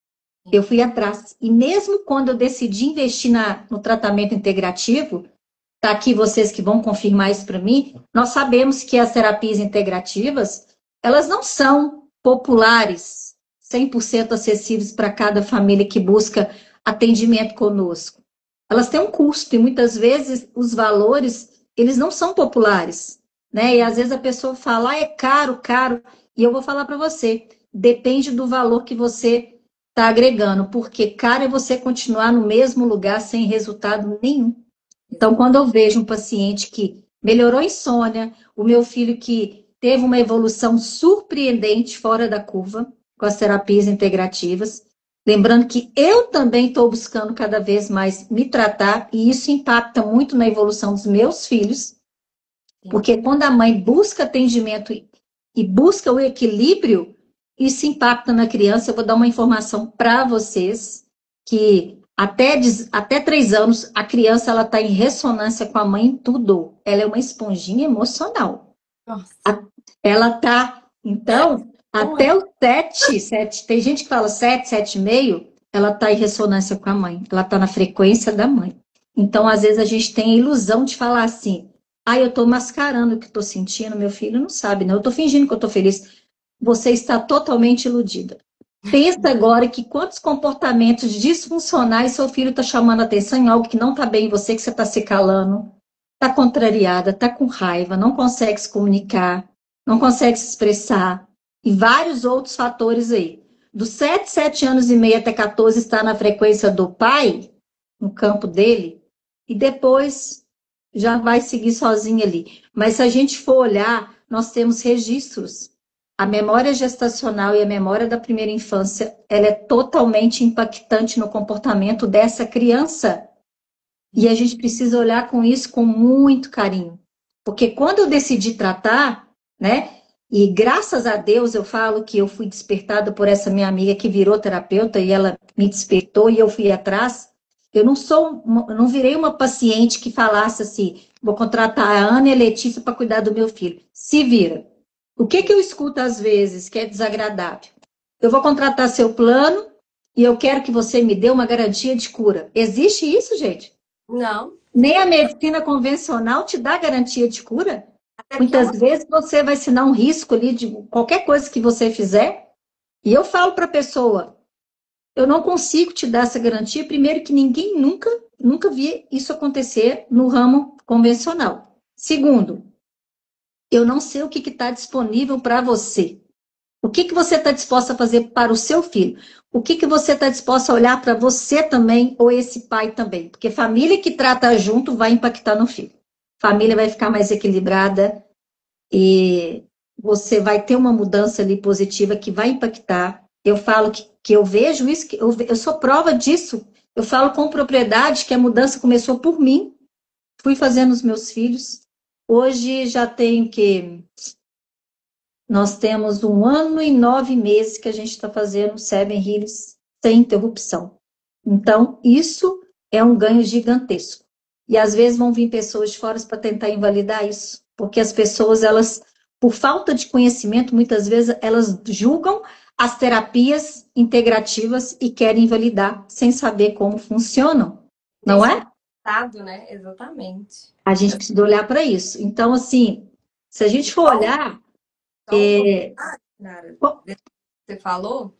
Eu fui atrás. E mesmo quando eu decidi investir no tratamento integrativo, tá aqui vocês que vão confirmar isso para mim, nós sabemos que as terapias integrativas, elas não são populares, 100% acessíveis para cada família que busca atendimento conosco. Elas têm um custo e muitas vezes os valores, eles não são populares, né? E às vezes a pessoa fala, ah, é caro, caro. E eu vou falar para você, depende do valor que você está agregando, porque caro é você continuar no mesmo lugar sem resultado nenhum. Então, quando eu vejo um paciente que melhorou a insônia, o meu filho que teve uma evolução surpreendente fora da curva com as terapias integrativas, lembrando que eu também estou buscando cada vez mais me tratar, e isso impacta muito na evolução dos meus filhos, porque quando a mãe busca atendimento e busca o equilíbrio, isso impacta na criança. Eu vou dar uma informação para vocês, que até 3 anos, a criança está em ressonância com a mãe em tudo. Ela é uma esponjinha emocional. Nossa. Ela está, então, até os 7, tem gente que fala 7, 7,5, ela está em ressonância com a mãe. Ela está na frequência da mãe. Então, às vezes, a gente tem a ilusão de falar assim, eu estou mascarando o que estou sentindo, meu filho não sabe, não. Eu estou fingindo que eu estou feliz. Você está totalmente iludida. Pensa agora que quantos comportamentos disfuncionais seu filho está chamando a atenção em algo que não está bem em você, que você está se calando, está contrariada, está com raiva, não consegue se comunicar, não consegue se expressar, e vários outros fatores aí. Dos 7 anos e meio até 14 está na frequência do pai, no campo dele, e depois já vai seguir sozinho ali. Mas se a gente for olhar, nós temos registros. A memória gestacional e a memória da primeira infância, ela é totalmente impactante no comportamento dessa criança. E a gente precisa olhar com isso com muito carinho. Porque quando eu decidi tratar, né? E graças a Deus eu falo que eu fui despertada por essa minha amiga que virou terapeuta e ela me despertou e eu fui atrás. Eu não virei uma paciente que falasse assim, vou contratar a Ana e a Letícia para cuidar do meu filho. Se vira. O que eu escuto às vezes que é desagradável? Eu vou contratar seu plano e eu quero que você me dê uma garantia de cura. Existe isso, gente? Não. Nem a medicina convencional te dá garantia de cura. Muitas vezes você vai assinar um risco ali de qualquer coisa que você fizer. E eu falo para a pessoa, eu não consigo te dar essa garantia. Primeiro que ninguém nunca vi isso acontecer no ramo convencional. Segundo, eu não sei o que está disponível para você. O que você está disposta a fazer para o seu filho? O que você está disposta a olhar para você também, ou esse pai também? Porque família que trata junto vai impactar no filho. Família vai ficar mais equilibrada e você vai ter uma mudança ali positiva que vai impactar. Eu falo que eu vejo isso, que eu sou prova disso. Eu falo com propriedade que a mudança começou por mim. Fui fazendo os meus filhos. Hoje já tenho que... Nós temos 1 ano e 9 meses que a gente está fazendo 7 Healings sem interrupção. Então, isso é um ganho gigantesco. E às vezes vão vir pessoas de fora para tentar invalidar isso. Porque as pessoas, elas, por falta de conhecimento, muitas vezes elas julgam as terapias integrativas e querem invalidar sem saber como funcionam. Não é? Né? Exatamente. A gente precisa olhar para isso. Então, assim, se a gente for olhar... Você falou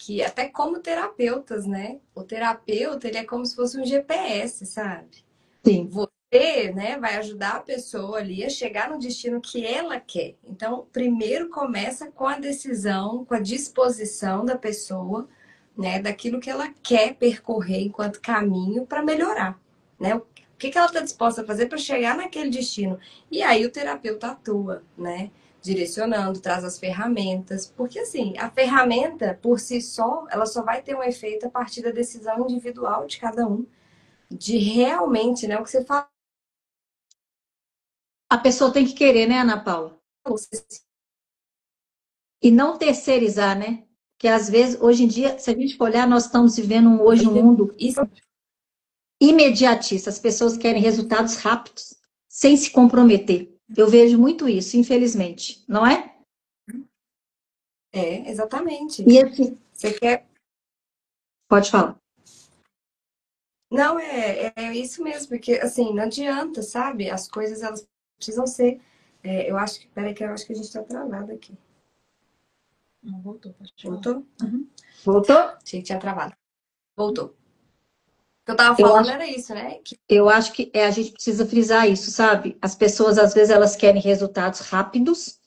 que até como terapeutas, né? O terapeuta, ele é como se fosse um GPS, sabe? Sim. Você, né, vai ajudar a pessoa ali a chegar no destino que ela quer. Então, primeiro começa com a decisão, com a disposição da pessoa, né, daquilo que ela quer percorrer enquanto caminho para melhorar, né? O que ela está disposta a fazer para chegar naquele destino? E aí o terapeuta atua, né? Direcionando, traz as ferramentas, porque assim, a ferramenta por si só, ela só vai ter um efeito a partir da decisão individual de cada um, de realmente, né, o que você falou, A pessoa tem que querer, né, Ana Paula? E não terceirizar, né? Porque às vezes, hoje em dia, se a gente for olhar, nós estamos vivendo hoje um mundo isso imediatista. As pessoas querem resultados rápidos, sem se comprometer. Eu vejo muito isso, infelizmente, não é? é exatamente. E assim, Você quer. pode falar. Não, é isso mesmo, porque assim, não adianta, sabe? As coisas elas precisam ser. Eu acho que. Peraí, que eu acho que a gente tá travado aqui. Não voltou, pode falar. Voltou? Voltou? Achei que tinha travado. Voltou. O que eu tava Eu falando acho, era isso, né? eu acho que a gente precisa frisar isso, sabe? As pessoas, às vezes, elas querem resultados rápidos,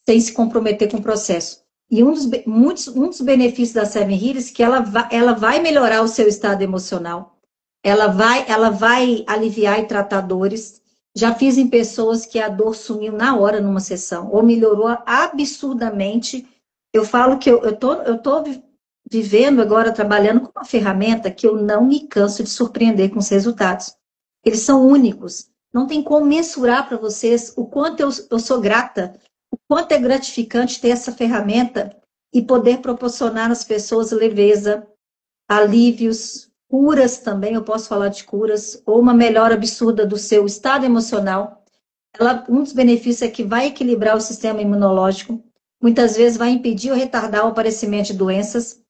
sem se comprometer com o processo. E um dos benefícios da Seven Healers é que ela vai melhorar o seu estado emocional. Ela vai aliviar e tratar dores. Já fiz em pessoas que a dor sumiu na hora numa sessão, ou melhorou absurdamente. Eu falo que eu tô vivendo agora, trabalhando com uma ferramenta que eu não me canso de surpreender com os resultados. Eles são únicos. Não tem como mensurar para vocês o quanto eu sou grata, o quanto é gratificante ter essa ferramenta e poder proporcionar às pessoas leveza, alívios, curas também, eu posso falar de curas, ou uma melhora absurda do seu estado emocional. Um dos benefícios é que vai equilibrar o sistema imunológico, muitas vezes vai impedir ou retardar o aparecimento de doenças.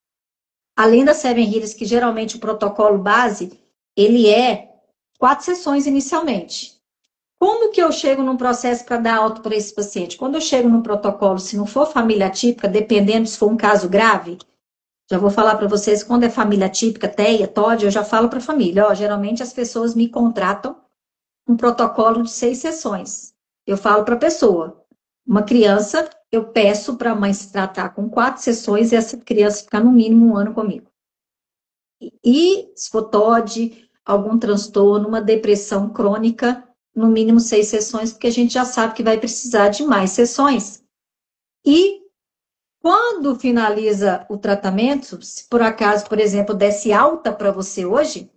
Além da Seven Healers, que geralmente o protocolo base, ele é 4 sessões inicialmente. Como que eu chego num processo para dar alta para esse paciente? Quando eu chego no protocolo, se não for família típica, dependendo se for um caso grave, já vou falar para vocês, quando é família típica, TEA, TOD, eu já falo para a família. Ó, geralmente as pessoas me contratam um protocolo de 6 sessões. Eu falo para a pessoa, uma criança, eu peço para a mãe se tratar com 4 sessões e essa criança ficar no mínimo 1 ano comigo. E se for TOD, algum transtorno, uma depressão crônica, no mínimo 6 sessões, porque a gente já sabe que vai precisar de mais sessões. E quando finaliza o tratamento, se por acaso, por exemplo, desse alta para você hoje,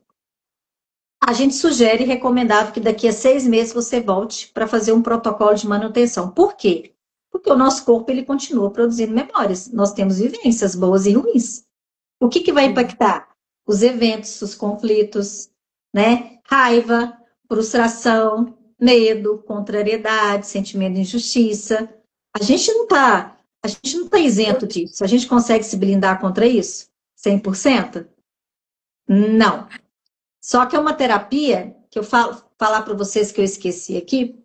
a gente sugere e recomendável que daqui a 6 meses você volte para fazer um protocolo de manutenção. Por quê? Porque o nosso corpo ele continua produzindo memórias. Nós temos vivências boas e ruins. O que vai impactar? Os eventos, os conflitos, né? Raiva, frustração, medo, contrariedade, sentimento de injustiça. A gente não está isento disso. A gente consegue se blindar contra isso? 100%? Não. Só que é uma terapia, que eu falar para vocês que eu esqueci aqui,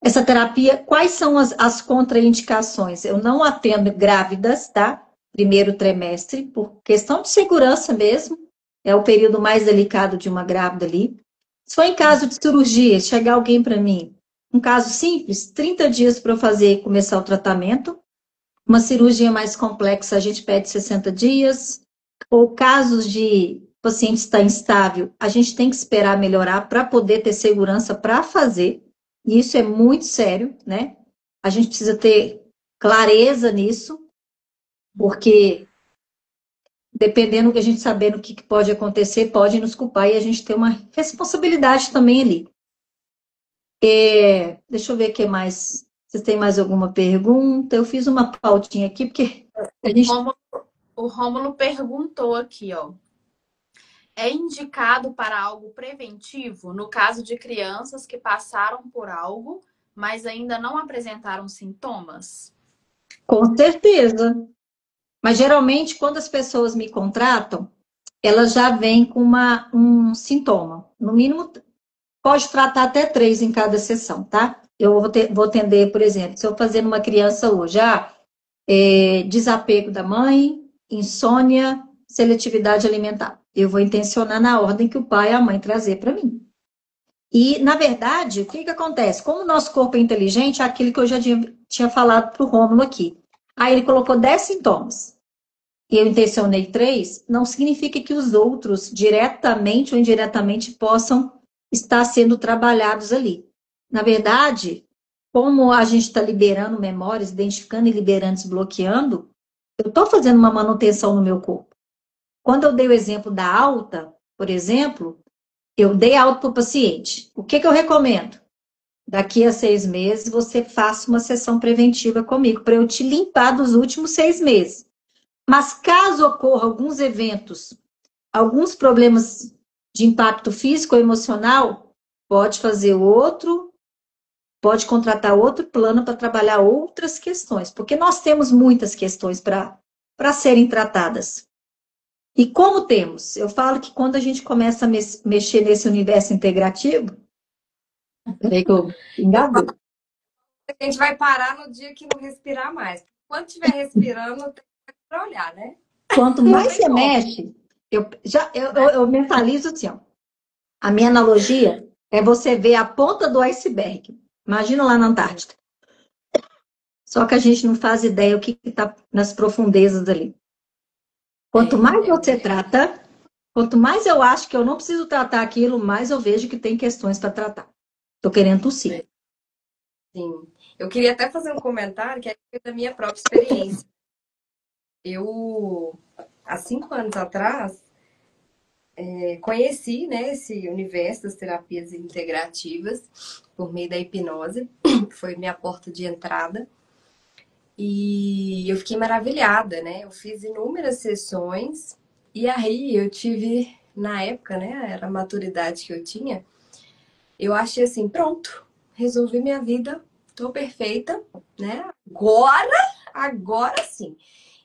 essa terapia, quais são as contraindicações? Eu não atendo grávidas, tá? Primeiro trimestre, por questão de segurança mesmo, é o período mais delicado de uma grávida ali. Se for em caso de cirurgia, chegar alguém para mim, um caso simples, 30 dias para eu fazer e começar o tratamento. Uma cirurgia mais complexa, a gente pede 60 dias. Ou casos de paciente estar instável, a gente tem que esperar melhorar para poder ter segurança para fazer. E isso é muito sério, né? A gente precisa ter clareza nisso, porque dependendo do que a gente saber o que pode acontecer, pode nos culpar e a gente tem uma responsabilidade também ali. Deixa eu ver o que mais. Vocês têm mais alguma pergunta? Eu fiz uma pautinha aqui, porque a gente... O Rômulo perguntou aqui, ó. É indicado para algo preventivo no caso de crianças que passaram por algo, mas ainda não apresentaram sintomas? Com certeza. Mas geralmente, quando as pessoas me contratam, elas já vêm com um sintoma. No mínimo, pode tratar até 3 em cada sessão, tá? Eu vou atender, por exemplo, se eu fazer numa criança hoje, desapego da mãe, insônia, seletividade alimentar. Eu vou intencionar na ordem que o pai e a mãe trazer para mim. E, na verdade, o que acontece? Como o nosso corpo é inteligente, é aquilo que eu já tinha falado para o Rômulo aqui. Aí ele colocou 10 sintomas. E eu intencionei 3, não significa que os outros, diretamente ou indiretamente, possam estar sendo trabalhados ali. Na verdade, como a gente está liberando memórias, identificando e liberando, desbloqueando, eu estou fazendo uma manutenção no meu corpo. Quando eu dei o exemplo da alta, por exemplo, eu dei alta para o paciente. O que eu recomendo? Daqui a 6 meses, você faça uma sessão preventiva comigo, para eu te limpar dos últimos 6 meses. Mas caso ocorra alguns eventos, alguns problemas de impacto físico ou emocional, pode fazer outro, pode contratar outro plano para trabalhar outras questões, porque nós temos muitas questões para serem tratadas. E como temos? Eu falo que quando a gente começa a mexer nesse universo integrativo, peraí que eu engasguei. A gente vai parar no dia que não respirar mais. Quando estiver respirando, tem para olhar, né? Quanto mais você mexe, eu mentalizo assim, ó. A minha analogia é você ver a ponta do iceberg. Imagina lá na Antártida. Só que a gente não faz ideia o que está nas profundezas ali. Quanto mais você trata, quanto mais eu acho que eu não preciso tratar aquilo, mais eu vejo que tem questões para tratar. Tô querendo tossir. Sim. Eu queria até fazer um comentário que é da minha própria experiência. Eu, há 5 anos atrás, conheci, né, esse universo das terapias integrativas por meio da hipnose, que foi minha porta de entrada. E eu fiquei maravilhada, né? Eu fiz inúmeras sessões e aí eu tive, na época, né, era a maturidade que eu tinha, eu achei assim, pronto, resolvi minha vida, tô perfeita, né? Agora sim.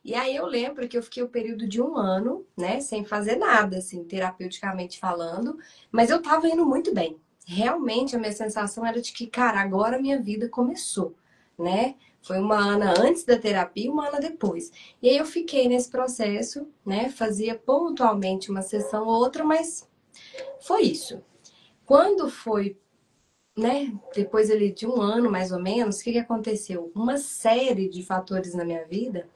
E aí eu lembro que eu fiquei o período de 1 ano, né, sem fazer nada, assim, terapeuticamente falando, mas eu tava indo muito bem. Realmente a minha sensação era de que, cara, agora a minha vida começou, né? Foi 1 ano antes da terapia e 1 ano depois. E aí eu fiquei nesse processo, né? Fazia pontualmente uma sessão ou outra, mas foi isso. Quando foi, né, depois ali de 1 ano mais ou menos, o que aconteceu? Uma série de fatores na minha vida.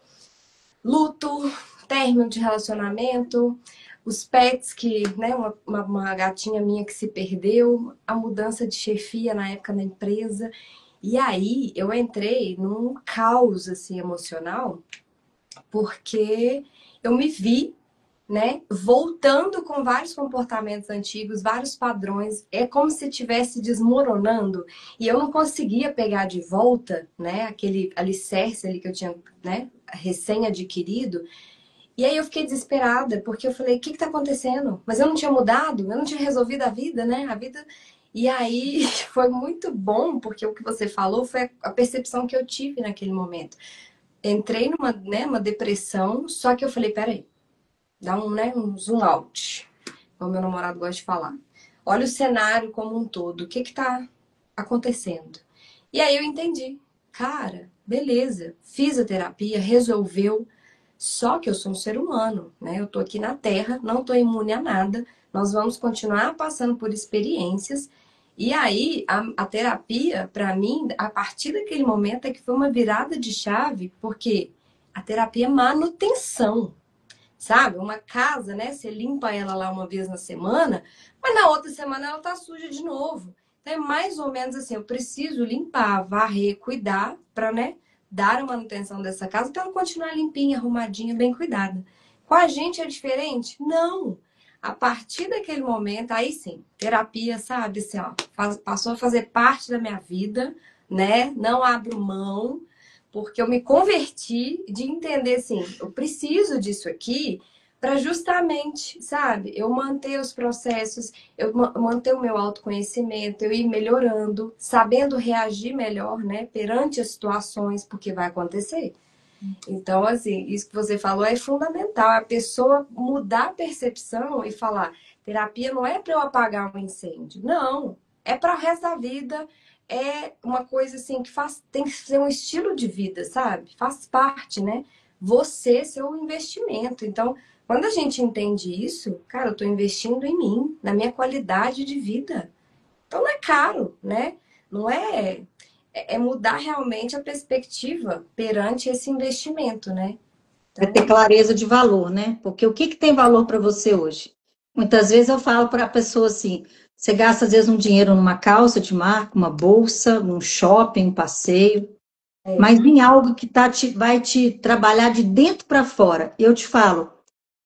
Luto, término de relacionamento, os pets que, né, uma gatinha minha que se perdeu, a mudança de chefia na época na empresa. E aí eu entrei num caos assim emocional, porque eu me vi, né, voltando com vários comportamentos antigos, vários padrões. É como se estivesse desmoronando e eu não conseguia pegar de volta, né, aquele alicerce ali que eu tinha, né, recém-adquirido. E aí eu fiquei desesperada, porque eu falei, o que está acontecendo? Mas eu não tinha mudado, eu não tinha resolvido a vida, né? A vida. E aí foi muito bom, porque o que você falou foi a percepção que eu tive naquele momento. Entrei numa, né, uma depressão, só que eu falei, peraí, dá um, né, um zoom out, como meu namorado gosta de falar. Olha o cenário como um todo, o que está acontecendo? E aí eu entendi, cara, beleza, fiz a terapia, resolveu. Só que eu sou um ser humano, né? Eu tô aqui na Terra, não tô imune a nada. Nós vamos continuar passando por experiências. E aí, a terapia, para mim, a partir daquele momento, é que foi uma virada de chave, porque a terapia é manutenção, sabe? Uma casa, né? Você limpa ela lá uma vez na semana, mas na outra semana ela tá suja de novo. Então, é mais ou menos assim, eu preciso limpar, varrer, cuidar, para, né, dar a manutenção dessa casa para ela continuar limpinha, arrumadinha, bem cuidada. Com a gente é diferente? Não! A partir daquele momento, aí sim, terapia, sabe, assim, ó, passou a fazer parte da minha vida, né? Não abro mão, porque eu me converti de entender assim, eu preciso disso aqui para justamente, sabe, eu manter os processos, eu manter o meu autoconhecimento, eu ir melhorando, sabendo reagir melhor, né, perante as situações, porque vai acontecer. Então, assim, isso que você falou é fundamental, a pessoa mudar a percepção e falar, terapia não é para eu apagar um incêndio, não, é para o resto da vida, é uma coisa assim que tem que ser um estilo de vida, sabe? Faz parte, né? você ser o investimento. Então, quando a gente entende isso, cara, eu tô investindo em mim, na minha qualidade de vida. Então não é caro, né? Não é, é mudar realmente a perspectiva perante esse investimento, né? É ter Então, clareza de valor, né? Porque o que que tem valor para você hoje? Muitas vezes eu falo para a pessoa assim: você gasta às vezes um dinheiro numa calça de marca, uma bolsa, num shopping, um passeio, é, mas em algo que vai te trabalhar de dentro para fora. Eu te falo,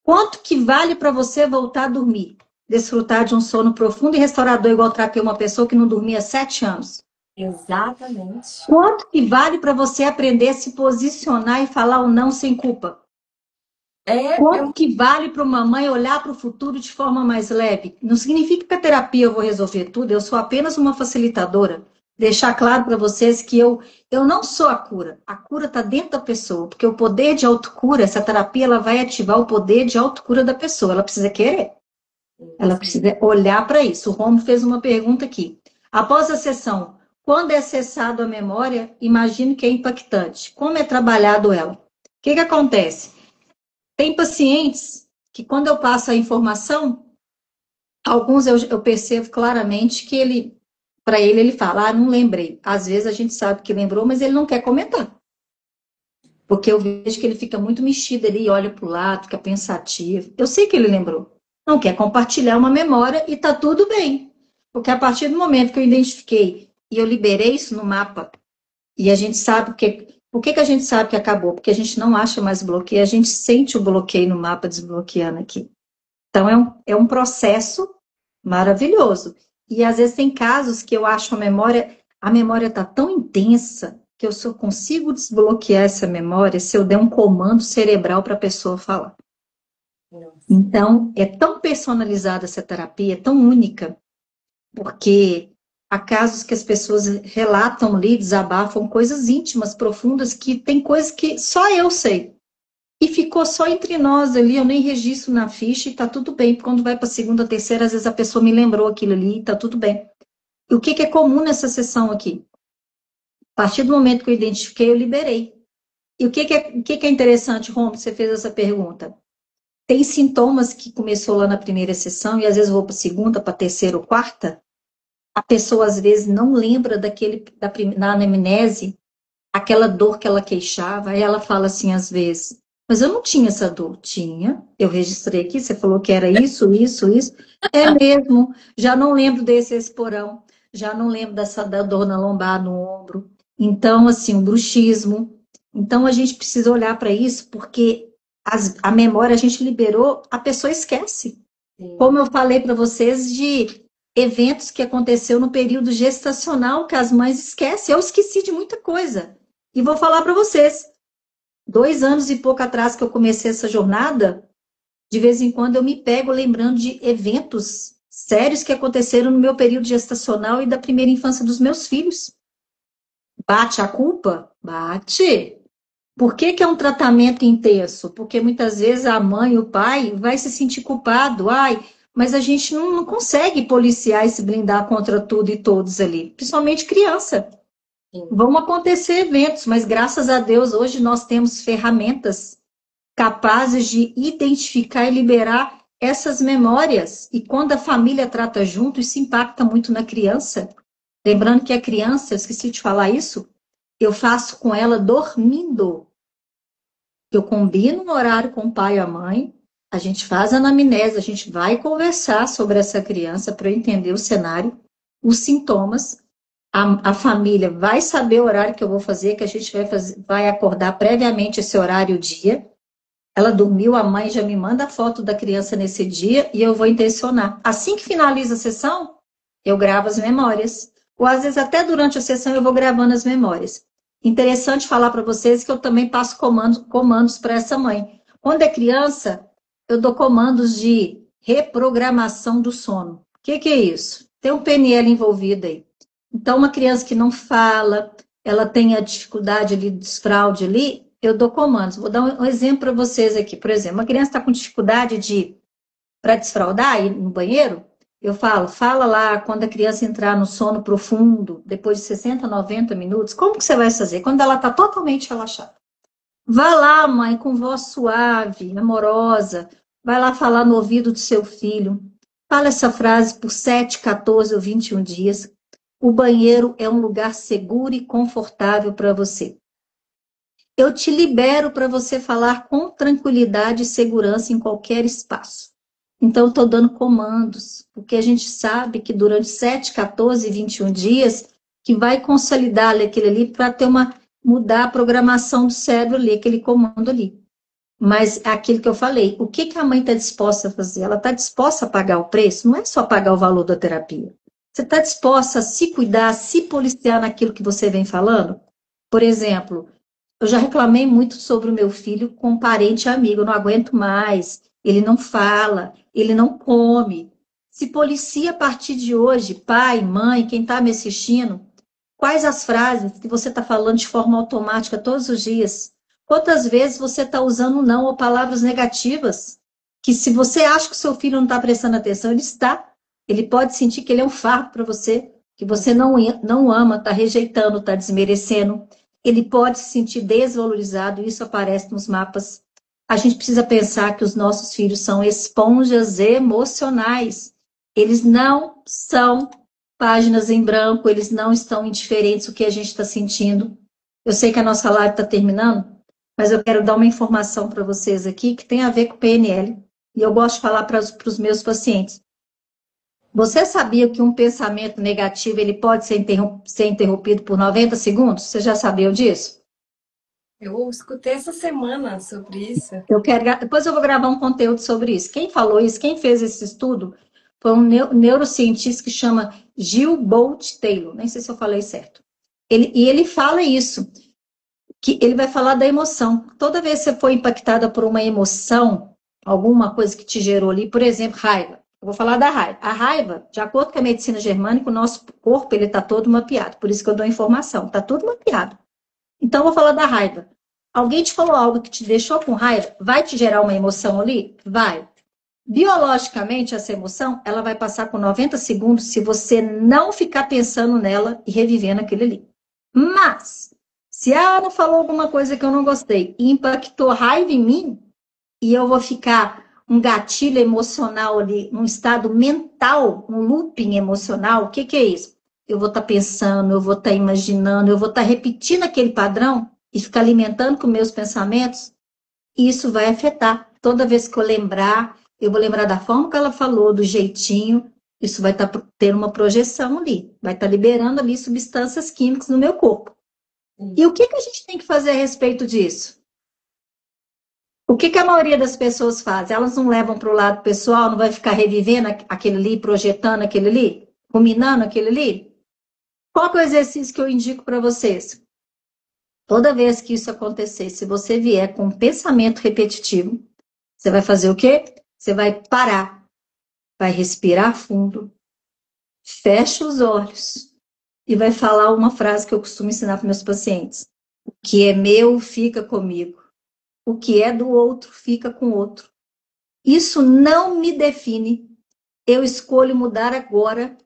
quanto que vale para você voltar a dormir? Desfrutar de um sono profundo e restaurador, igual tratei uma pessoa que não dormia há 7 anos. exatamente. Quanto que vale para você aprender a se posicionar e falar o não sem culpa? É, Quanto que vale para uma mãe olhar para o futuro de forma mais leve? Não significa que a terapia eu vou resolver tudo, eu sou apenas uma facilitadora. Deixar claro para vocês que eu não sou a cura está dentro da pessoa, porque o poder de autocura, essa terapia, ela vai ativar o poder de autocura da pessoa, ela precisa querer, ela precisa olhar para isso. O Romo fez uma pergunta aqui. Após a sessão, quando é acessado a memória, imagino que é impactante. Como é trabalhado ela? O que que acontece? Tem pacientes que, quando eu passo a informação, alguns eu percebo claramente que para ele fala, não lembrei. Às vezes a gente sabe que lembrou, mas ele não quer comentar. Porque eu vejo que ele fica muito mexido ali, olha para o lado, fica pensativo. Eu sei que ele lembrou. Não quer compartilhar uma memória e tá tudo bem. Porque a partir do momento que eu identifiquei e eu liberei isso no mapa, e a gente sabe que. Por que a gente sabe que acabou? Porque a gente não acha mais bloqueio, a gente sente o bloqueio no mapa desbloqueando aqui. Então, é um processo maravilhoso. E às vezes tem casos que eu acho a memória está tão intensa que eu só consigo desbloquear essa memória se eu der um comando cerebral para a pessoa falar. nossa, Então, é tão personalizada essa terapia, é tão única, porque há casos que as pessoas relatam ali, desabafam coisas íntimas, profundas, que tem coisas que só eu sei. E ficou só entre nós ali, eu nem registro na ficha e tá tudo bem. Quando vai para a segunda, terceira, às vezes a pessoa me lembrou aquilo ali e tá tudo bem. E o que que é comum nessa sessão aqui? A partir do momento que eu identifiquei, eu liberei. E o que que é interessante, Romulo, você fez essa pergunta? Tem sintomas que começou lá na primeira sessão e às vezes vou para a segunda, para a terceira ou quarta. A pessoa às vezes não lembra na anamnese, aquela dor que ela queixava, aí ela fala assim às vezes, mas eu não tinha essa dor. Tinha, eu registrei aqui, você falou que era isso, isso, isso. É mesmo, já não lembro desse esporão, já não lembro da dor na lombar, no ombro. Então, assim, o bruxismo. Então, a gente precisa olhar para isso, porque a memória a gente liberou, a pessoa esquece. sim. Como eu falei para vocês de eventos que aconteceu no período gestacional que as mães esquecem. Eu esqueci de muita coisa. E vou falar para vocês, 2 anos e pouco atrás que eu comecei essa jornada, de vez em quando eu me pego lembrando de eventos sérios que aconteceram no meu período gestacional e da primeira infância dos meus filhos. Bate a culpa? Bate. Por que que é um tratamento intenso? Porque muitas vezes a mãe e o pai vai se sentir culpado. Ai, mas a gente não consegue policiar e se blindar contra tudo e todos ali, principalmente criança. Sim. Vão acontecer eventos, mas graças a Deus hoje nós temos ferramentas capazes de identificar e liberar essas memórias. E quando a família trata junto, isso impacta muito na criança. Lembrando que a criança, eu esqueci de falar isso, eu faço com ela dormindo. Eu combino um horário com o pai e a mãe, a gente faz a anamnese, a gente vai conversar sobre essa criança para eu entender o cenário, os sintomas. A família vai saber o horário que eu vou fazer, que a gente vai acordar previamente esse horário e o dia. Ela dormiu, a mãe já me manda a foto da criança nesse dia e eu vou intencionar. Assim que finaliza a sessão, eu gravo as memórias. Ou às vezes até durante a sessão eu vou gravando as memórias. Interessante falar para vocês que eu também passo comandos para essa mãe. Quando é criança, eu dou comandos de reprogramação do sono. O que é isso? Tem um PNL envolvido aí. Então, uma criança que não fala, ela tem a dificuldade ali, desfraude ali, eu dou comandos. Vou dar um exemplo para vocês aqui. Por exemplo, uma criança está com dificuldade para desfraudar, ir no banheiro, eu fala lá quando a criança entrar no sono profundo, depois de 60, 90 minutos, como que você vai fazer? Quando ela está totalmente relaxada. Vá lá, mãe, com voz suave, amorosa. Vai lá falar no ouvido do seu filho. Fala essa frase por 7, 14 ou 21 dias. O banheiro é um lugar seguro e confortável para você. Eu te libero para você falar com tranquilidade e segurança em qualquer espaço. Então, estou dando comandos, porque a gente sabe que durante 7, 14 e 21 dias, que vai consolidar aquele ali para ter mudar a programação do cérebro ali, aquele comando ali. Mas aquilo que eu falei, o que a mãe está disposta a fazer? Ela está disposta a pagar o preço? Não é só pagar o valor da terapia. Você está disposta a se cuidar, a se policiar naquilo que você vem falando? Por exemplo, eu já reclamei muito sobre o meu filho com um parente amigo, eu não aguento mais, ele não fala, ele não come. Se policia a partir de hoje, pai, mãe, quem está me assistindo, quais as frases que você está falando de forma automática todos os dias? Quantas vezes você está usando não ou palavras negativas? Que se você acha que o seu filho não está prestando atenção, ele está. Ele pode sentir que ele é um fardo para você, que você não ama, está rejeitando, está desmerecendo. Ele pode se sentir desvalorizado, isso aparece nos mapas. A gente precisa pensar que os nossos filhos são esponjas emocionais. Eles não são páginas em branco, eles não estão indiferentes ao que a gente está sentindo. Eu sei que a nossa live está terminando, mas eu quero dar uma informação para vocês aqui que tem a ver com o PNL. E eu gosto de falar para os meus pacientes. Você sabia que um pensamento negativo ele pode ser interrompido por 90 segundos? Você já sabia disso? Eu escutei essa semana sobre isso. Depois eu vou gravar um conteúdo sobre isso. Quem falou isso, quem fez esse estudo, foi um neurocientista que chama Gil Bolt Taylor. Nem sei se eu falei certo. Ele fala isso, que ele vai falar da emoção. Toda vez que você foi impactada por uma emoção, alguma coisa que te gerou ali, por exemplo, raiva. Eu vou falar da raiva. A raiva, de acordo com a medicina germânica, o nosso corpo ele está todo mapeado. Por isso que eu dou informação. Está tudo mapeado. Então, eu vou falar da raiva. Alguém te falou algo que te deixou com raiva? Vai te gerar uma emoção ali? Vai. Biologicamente, essa emoção, ela vai passar por 90 segundos se você não ficar pensando nela e revivendo aquilo ali. Mas, se a Ana falou alguma coisa que eu não gostei e impactou raiva em mim, e eu vou ficar um gatilho emocional ali, um estado mental, um looping emocional, o que é isso? Eu vou estar pensando, eu vou estar imaginando, eu vou estar repetindo aquele padrão e ficar alimentando com meus pensamentos, e isso vai afetar. Toda vez que eu lembrar, eu vou lembrar da forma que ela falou, do jeitinho, isso vai estar tendo uma projeção ali, vai estar liberando ali substâncias químicas no meu corpo. E o que a gente tem que fazer a respeito disso? O que a maioria das pessoas faz? Elas não levam para o lado pessoal, não vai ficar revivendo aquele ali, projetando aquele ali, ruminando aquele ali? Qual que é o exercício que eu indico para vocês? Toda vez que isso acontecer, se você vier com um pensamento repetitivo, você vai fazer o quê? Você vai parar, vai respirar fundo, fecha os olhos e vai falar uma frase que eu costumo ensinar para meus pacientes. O que é meu, fica comigo. O que é do outro, fica com o outro. Isso não me define. Eu escolho mudar agora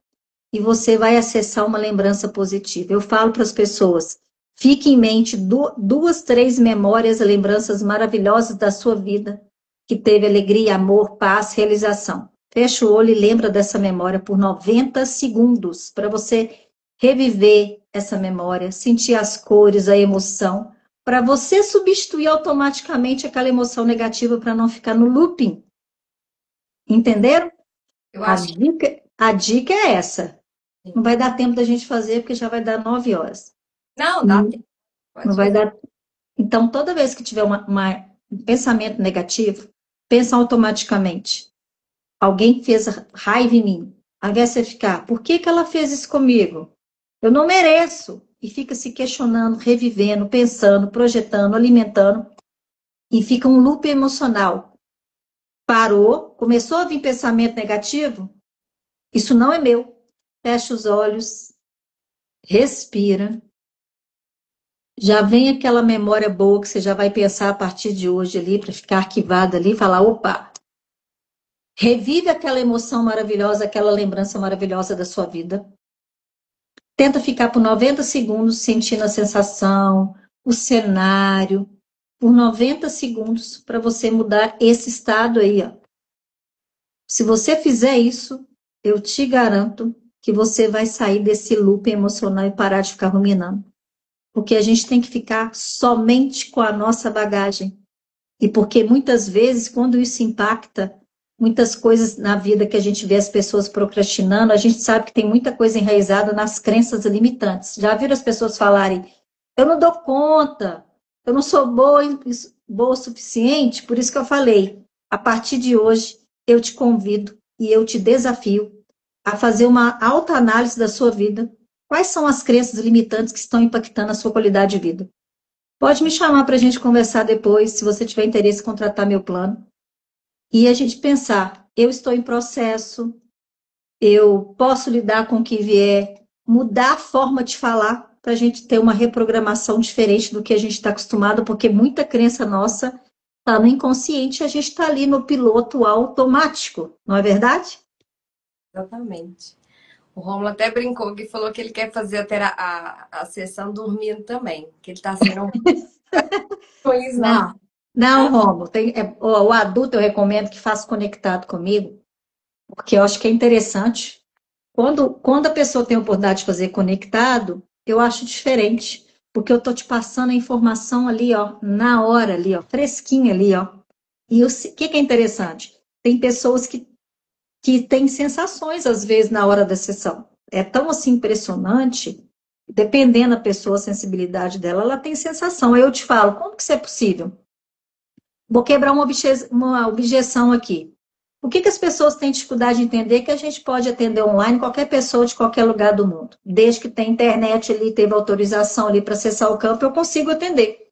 e você vai acessar uma lembrança positiva. Eu falo para as pessoas, fique em mente 2, 3 memórias, lembranças maravilhosas da sua vida, que teve alegria, amor, paz, realização. Fecha o olho e lembra dessa memória por 90 segundos, para você reviver essa memória, sentir as cores, a emoção, para você substituir automaticamente aquela emoção negativa para não ficar no looping. Entenderam? Eu acho A dica é essa. Não vai dar tempo da gente fazer, porque já vai dar 9 horas. Não, dá tempo. Não vai dar. Então, toda vez que tiver um pensamento negativo, pensa automaticamente. Alguém fez raiva em mim. Ao invés de você ficar, por que ela fez isso comigo? Eu não mereço. E fica se questionando, revivendo, pensando, projetando, alimentando. E fica um loop emocional. Parou, começou a vir pensamento negativo? Isso não é meu. Fecha os olhos, respira. Já vem aquela memória boa que você já vai pensar a partir de hoje ali, para ficar arquivada ali, e falar, opa, revive aquela emoção maravilhosa, aquela lembrança maravilhosa da sua vida. Tenta ficar por 90 segundos sentindo a sensação, o cenário. por 90 segundos para você mudar esse estado aí, ó. Se você fizer isso, eu te garanto que você vai sair desse loop emocional e parar de ficar ruminando. Porque a gente tem que ficar somente com a nossa bagagem. E porque muitas vezes, quando isso impacta muitas coisas na vida que a gente vê as pessoas procrastinando, a gente sabe que tem muita coisa enraizada nas crenças limitantes. Já viram as pessoas falarem, eu não dou conta, eu não sou boa o suficiente? Por isso que eu falei, a partir de hoje, eu te convido e eu te desafio a fazer uma autoanálise da sua vida. Quais são as crenças limitantes que estão impactando a sua qualidade de vida? Pode me chamar para a gente conversar depois, se você tiver interesse em contratar meu plano. E a gente pensar, eu estou em processo, eu posso lidar com o que vier, mudar a forma de falar para a gente ter uma reprogramação diferente do que a gente está acostumado, porque muita crença nossa está no inconsciente e a gente está ali no piloto automático, não é verdade? Exatamente. O Romulo até brincou que falou que ele quer fazer a sessão dormindo também, que ele está sendo ruim, Não, não, Romulo. O adulto eu recomendo que faça conectado comigo, porque eu acho que é interessante. Quando a pessoa tem a oportunidade de fazer conectado, eu acho diferente, porque eu estou te passando a informação ali, ó, na hora ali, ó, fresquinha ali, ó. E o que é interessante? Tem pessoas que têm sensações, às vezes, na hora da sessão. É tão, assim, impressionante, dependendo da pessoa, a sensibilidade dela, ela tem sensação. Aí eu te falo, como que isso é possível? Vou quebrar uma objeção aqui. O que as pessoas têm dificuldade de entender? Que a gente pode atender online qualquer pessoa de qualquer lugar do mundo. Desde que tem internet ali, teve autorização ali para acessar o campo, eu consigo atender.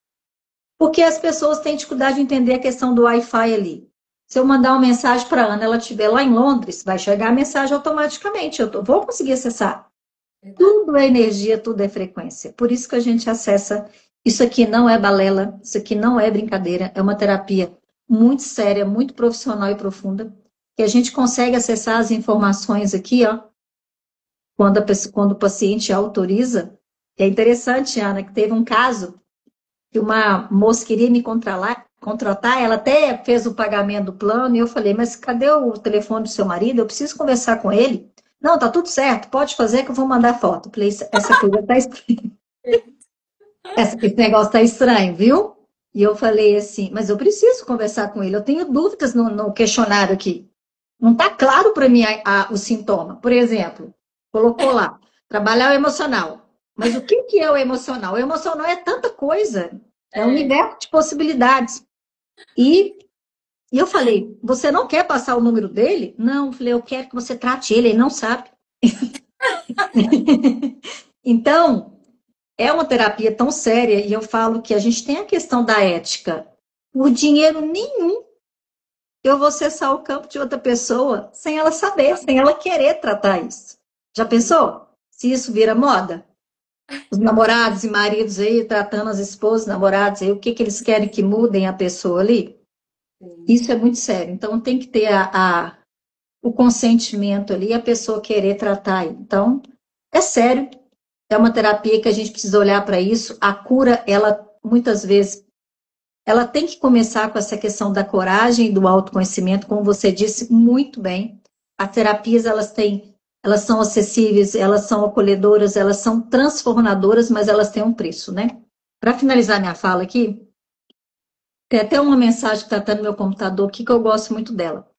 Porque as pessoas têm dificuldade de entender a questão do Wi-Fi ali. Se eu mandar uma mensagem para a Ana, ela estiver lá em Londres, vai chegar a mensagem automaticamente. Vou conseguir acessar. Tudo é energia, tudo é frequência. Por isso que a gente acessa. Isso aqui não é balela, isso aqui não é brincadeira, é uma terapia muito séria, muito profissional e profunda, que a gente consegue acessar as informações aqui, ó, quando o paciente autoriza. É interessante, Ana, que teve um caso que uma moça queria me contratar, ela até fez o pagamento do plano, e eu falei, mas cadê o telefone do seu marido? Eu preciso conversar com ele. Não, tá tudo certo, pode fazer que eu vou mandar foto. Eu falei, essa coisa tá estranha. Esse negócio tá estranho, viu? E eu falei assim, mas eu preciso conversar com ele, eu tenho dúvidas no questionário aqui. Não tá claro para mim o sintoma. Por exemplo, colocou lá, trabalhar o emocional. Mas o que é o emocional? O emocional é tanta coisa, é um universo de possibilidades. E eu falei, você não quer passar o número dele? Não, eu falei, eu quero que você trate ele não sabe. Então, é uma terapia tão séria, e eu falo que a gente tem a questão da ética. Por dinheiro nenhum, eu vou acessar o campo de outra pessoa sem ela saber, sem ela querer tratar isso. Já pensou? Se isso vira moda? Os namorados e maridos aí tratando as esposas, namorados aí, o que eles querem que mudem a pessoa ali? Isso é muito sério. Então tem que ter o consentimento ali, a pessoa querer tratar. Então, é sério. É uma terapia que a gente precisa olhar para isso. A cura, ela, muitas vezes, ela tem que começar com essa questão da coragem e do autoconhecimento, como você disse muito bem. As terapias, elas são acessíveis, elas são acolhedoras, elas são transformadoras, mas elas têm um preço, né? Para finalizar minha fala aqui, tem até uma mensagem que está no meu computador aqui que eu gosto muito dela.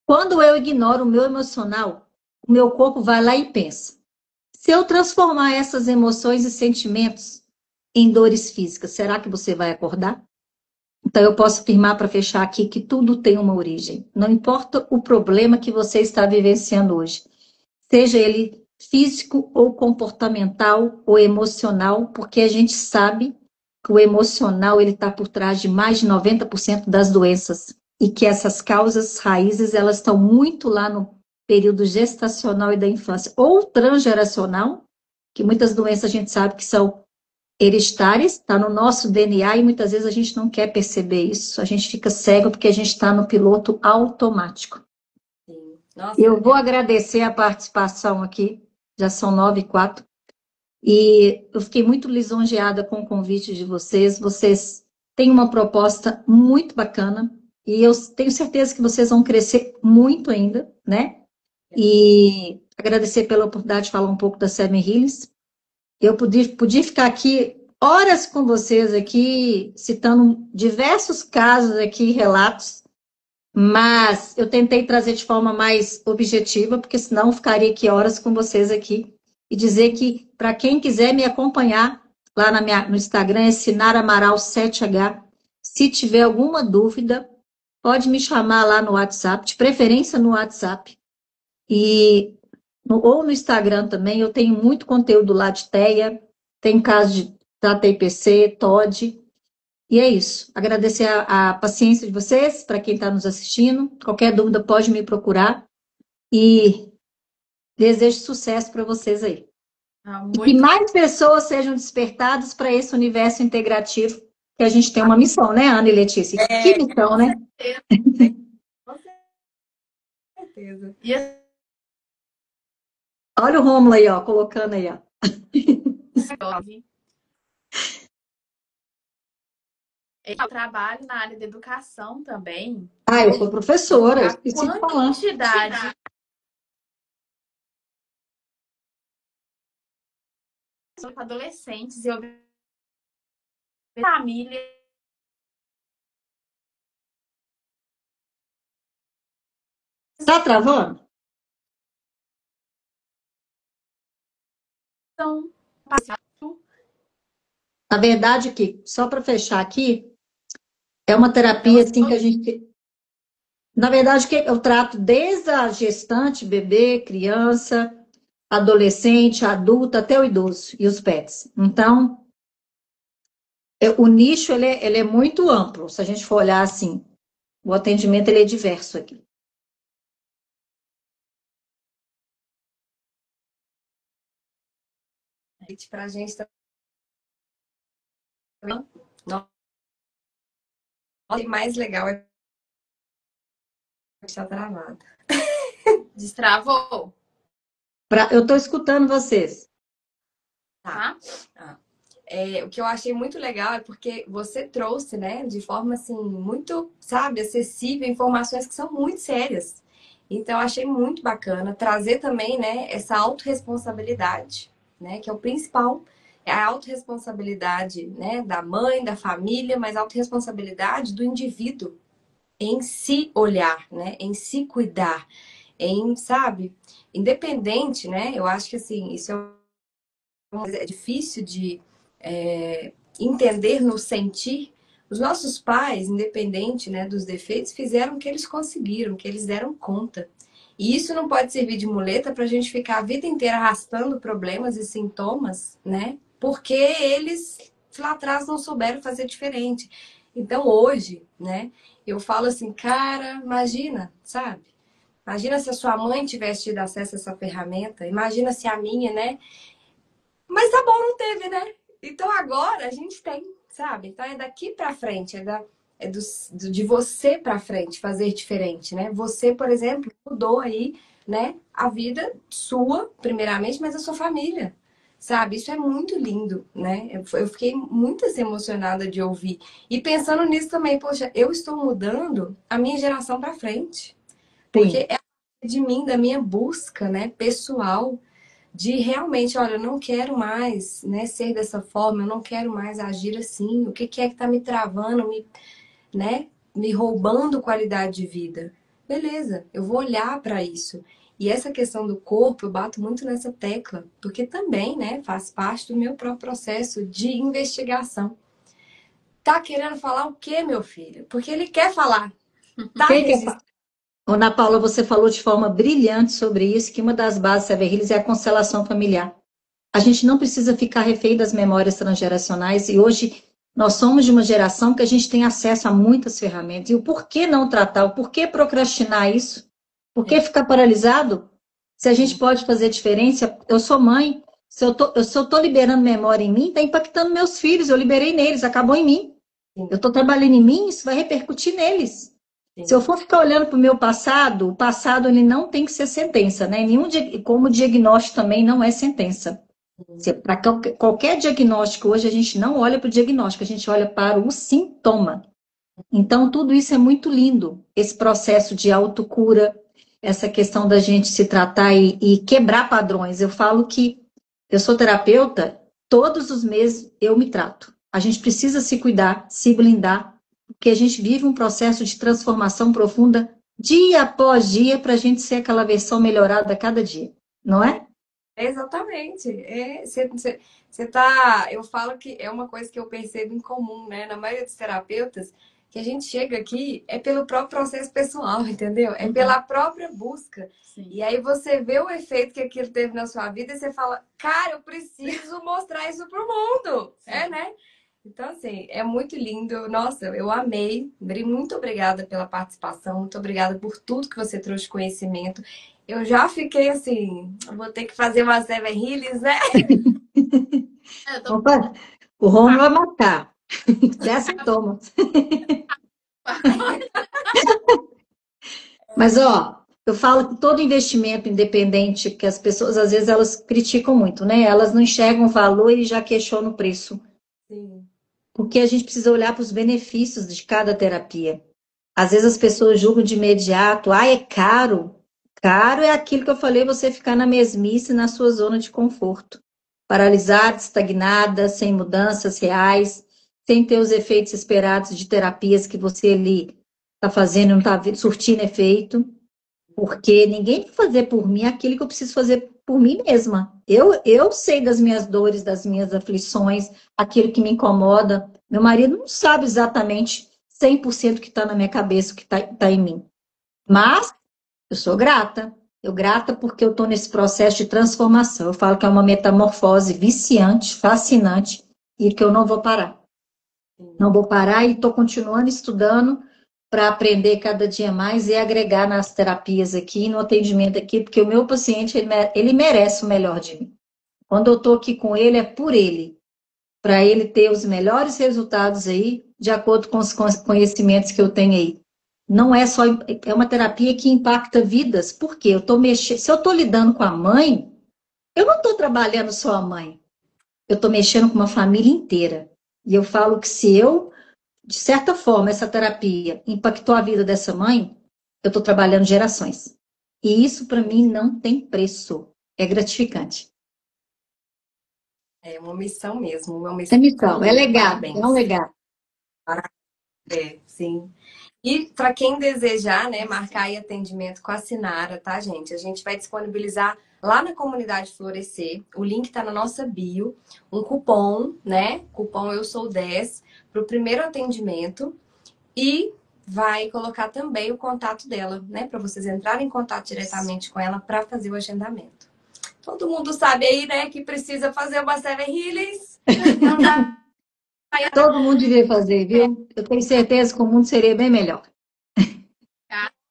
Quando eu ignoro o meu emocional, o meu corpo vai lá e pensa. Se eu transformar essas emoções e sentimentos em dores físicas, será que você vai acordar? Então, eu posso afirmar para fechar aqui que tudo tem uma origem. Não importa o problema que você está vivenciando hoje. Seja ele físico ou comportamental ou emocional, porque a gente sabe que o emocional ele está por trás de mais de 90% das doenças. E que essas causas raízes, elas estão muito lá no período gestacional e da infância, ou transgeracional, que muitas doenças a gente sabe que são hereditárias, está no nosso DNA e muitas vezes a gente não quer perceber isso, a gente fica cego porque a gente está no piloto automático. Sim. Nossa, eu vou agradecer a participação aqui, já são 9h04, e eu fiquei muito lisonjeada com o convite de vocês tem uma proposta muito bacana e eu tenho certeza que vocês vão crescer muito ainda, né? E agradecer pela oportunidade de falar um pouco da Seven Hills. Eu podia ficar aqui horas com vocês aqui, citando diversos casos aqui, relatos, mas eu tentei trazer de forma mais objetiva, porque senão eu ficaria aqui horas com vocês aqui. E dizer que, para quem quiser me acompanhar, lá no Instagram é Sinara Amaral 7H. Se tiver alguma dúvida, pode me chamar lá no WhatsApp, de preferência no WhatsApp. Ou no Instagram também, eu tenho muito conteúdo lá de TEA, tem caso de Trata IPC, TOD. E é isso. Agradecer a paciência de vocês, para quem está nos assistindo. Qualquer dúvida pode me procurar. E desejo sucesso para vocês aí. E que mais pessoas sejam despertadas para esse universo integrativo, que a gente tem uma missão, né, Ana e Letícia? Que missão, né? Com certeza. Olha o Rômulo aí, ó, colocando aí, ó. Eu trabalho na área da educação também. Eu sou professora, esqueci de falar. Quantidade para adolescentes e família. Tá travando? Então, na verdade, aqui, só para fechar aqui, é uma terapia assim que a gente... Na verdade, que eu trato desde a gestante, bebê, criança, adolescente, adulto, até o idoso e os pets. Então, o nicho ele é muito amplo. Se a gente for olhar assim, o atendimento ele é diverso aqui. Para a gente também. O mais legal é estar travada. Destravou? Eu estou escutando vocês. Tá. O que eu achei muito legal é porque você trouxe, né, de forma assim, muito, sabe, acessível, informações que são muito sérias. Então, eu achei muito bacana trazer também, né, essa autorresponsabilidade, né, que é o principal, é a autorresponsabilidade, né, da mãe, da família, mas a autorresponsabilidade do indivíduo em se olhar, né, em se cuidar, sabe, independente, né, eu acho que assim, isso é difícil de entender no sentir. Os nossos pais, independente, né, dos defeitos, fizeram o que eles conseguiram, o que eles deram conta. E isso não pode servir de muleta para a gente ficar a vida inteira arrastando problemas e sintomas, né? Porque eles lá atrás não souberam fazer diferente. Então hoje, né, eu falo assim, cara, imagina, sabe? Imagina se a sua mãe tivesse tido acesso a essa ferramenta, imagina se a minha, né? Mas tá bom, não teve, né? Então agora a gente tem, sabe? Então é daqui pra frente, de você pra frente fazer diferente, né? Você, por exemplo, mudou aí, né? A vida sua, primeiramente, mas a sua família, sabe? Isso é muito lindo, né? Eu fiquei muito assim, emocionada de ouvir. E pensando nisso também, poxa, eu estou mudando a minha geração pra frente. Porque é de mim, da minha busca, né? Pessoal, de realmente, olha, eu não quero mais, né, ser dessa forma, eu não quero mais agir assim. O que é que tá me travando, me roubando qualidade de vida? Beleza, eu vou olhar para isso. E essa questão do corpo, eu bato muito nessa tecla, porque também, né, faz parte do meu próprio processo de investigação. Tá querendo falar o quê, meu filho? Porque ele quer falar. Tá resistindo. Ana Paula, você falou de forma brilhante sobre isso, que uma das bases Seven Hills é a constelação familiar. A gente não precisa ficar refém das memórias transgeracionais e hoje nós somos de uma geração que a gente tem acesso a muitas ferramentas. E o porquê não tratar, o porquê procrastinar isso? Por que ficar paralisado? Se a gente pode fazer diferença, eu sou mãe, se eu tô liberando memória em mim, está impactando meus filhos, eu liberei neles, acabou em mim. Eu estou trabalhando em mim, isso vai repercutir neles. Se eu for ficar olhando para o meu passado, o passado ele não tem que ser sentença, né? Como diagnóstico também não é sentença. Para qualquer diagnóstico, hoje a gente não olha para o diagnóstico, a gente olha para o sintoma. Então, tudo isso é muito lindo, esse processo de autocura, essa questão da gente se tratar e quebrar padrões. Eu falo que eu sou terapeuta, todos os meses eu me trato. A gente precisa se cuidar, se blindar, porque a gente vive um processo de transformação profunda dia após dia para a gente ser aquela versão melhorada a cada dia, não é? Exatamente. Você tá. Eu falo que é uma coisa que eu percebo em comum, né? Na maioria dos terapeutas, que a gente chega aqui é pelo próprio processo pessoal, entendeu? É pela própria busca. Sim. E aí você vê o efeito que aquilo teve na sua vida e você fala, cara, eu preciso mostrar isso pro mundo. Sim. É, né? Então, assim, é muito lindo. Nossa, eu amei. Muito obrigada pela participação. Muito obrigada por tudo que você trouxe de conhecimento. Eu já fiquei assim, vou ter que fazer uma Seven Hills, né? Opa, o Romulo vai matar. Dessa toma. Mas, ó, eu falo que todo investimento independente, que as pessoas, às vezes, elas criticam muito, né? Elas não enxergam o valor e já questionam o preço. Sim. Porque a gente precisa olhar para os benefícios de cada terapia. Às vezes as pessoas julgam de imediato, ah, é caro. Caro é aquilo que eu falei, você ficar na mesmice, na sua zona de conforto. Paralisada, estagnada, sem mudanças reais, sem ter os efeitos esperados de terapias que você ali está fazendo, não está surtindo efeito. Porque ninguém vai fazer por mim aquilo que eu preciso fazer por mim mesma. Eu sei das minhas dores, das minhas aflições, aquilo que me incomoda. Meu marido não sabe exatamente 100% o que está na minha cabeça, o que está em mim. Mas eu sou grata. Eu grata porque eu estou nesse processo de transformação. Eu falo que é uma metamorfose viciante, fascinante e que eu não vou parar. Não vou parar e estou continuando estudando para aprender cada dia mais e agregar nas terapias aqui, no atendimento aqui, porque o meu paciente, ele merece o melhor de mim. Quando eu estou aqui com ele, é por ele, para ele ter os melhores resultados aí, de acordo com os conhecimentos que eu tenho aí. Não é só, é uma terapia que impacta vidas, porque eu estou mexendo, se eu estou lidando com a mãe, eu não estou trabalhando só a mãe, eu estou mexendo com uma família inteira. E eu falo que se eu de certa forma, essa terapia impactou a vida dessa mãe, eu estou trabalhando gerações. E isso, para mim, não tem preço. É gratificante. É uma missão mesmo, uma É missão missão, é linda. legado, é um Parabéns. legado. É, sim. E para quem desejar, né, marcar aí atendimento com a Sinara, tá, gente? A gente vai disponibilizar lá na comunidade Florescer. O link tá na nossa bio, um cupom, né? Cupom Eu Sou 10 para o primeiro atendimento e vai colocar também o contato dela, né, para vocês entrarem em contato diretamente com ela para fazer o agendamento. Todo mundo sabe aí, né, que precisa fazer uma Seven Healings. Todo mundo devia fazer, viu? Eu tenho certeza que o mundo seria bem melhor.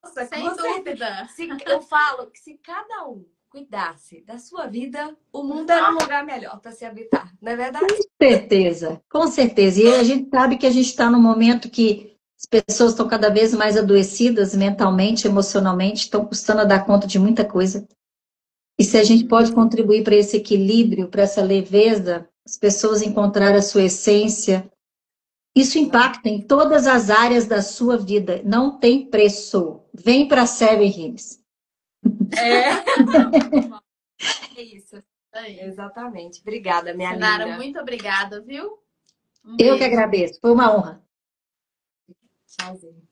Nossa, Sem com certeza. dúvida. Eu falo que se cada um cuidasse da sua vida, o mundo era um lugar melhor para se habitar, não é verdade? Com certeza, com certeza. E a gente sabe que a gente está num momento que as pessoas estão cada vez mais adoecidas mentalmente, emocionalmente, estão custando a dar conta de muita coisa. E se a gente pode contribuir para esse equilíbrio, para essa leveza, as pessoas encontrarem a sua essência, isso impacta em todas as áreas da sua vida. Não tem preço. Vem para Seven Hills. É isso. Exatamente. Obrigada, minha Sinara, linda. muito obrigada, viu? Eu que agradeço. Foi uma honra. Tchauzinho.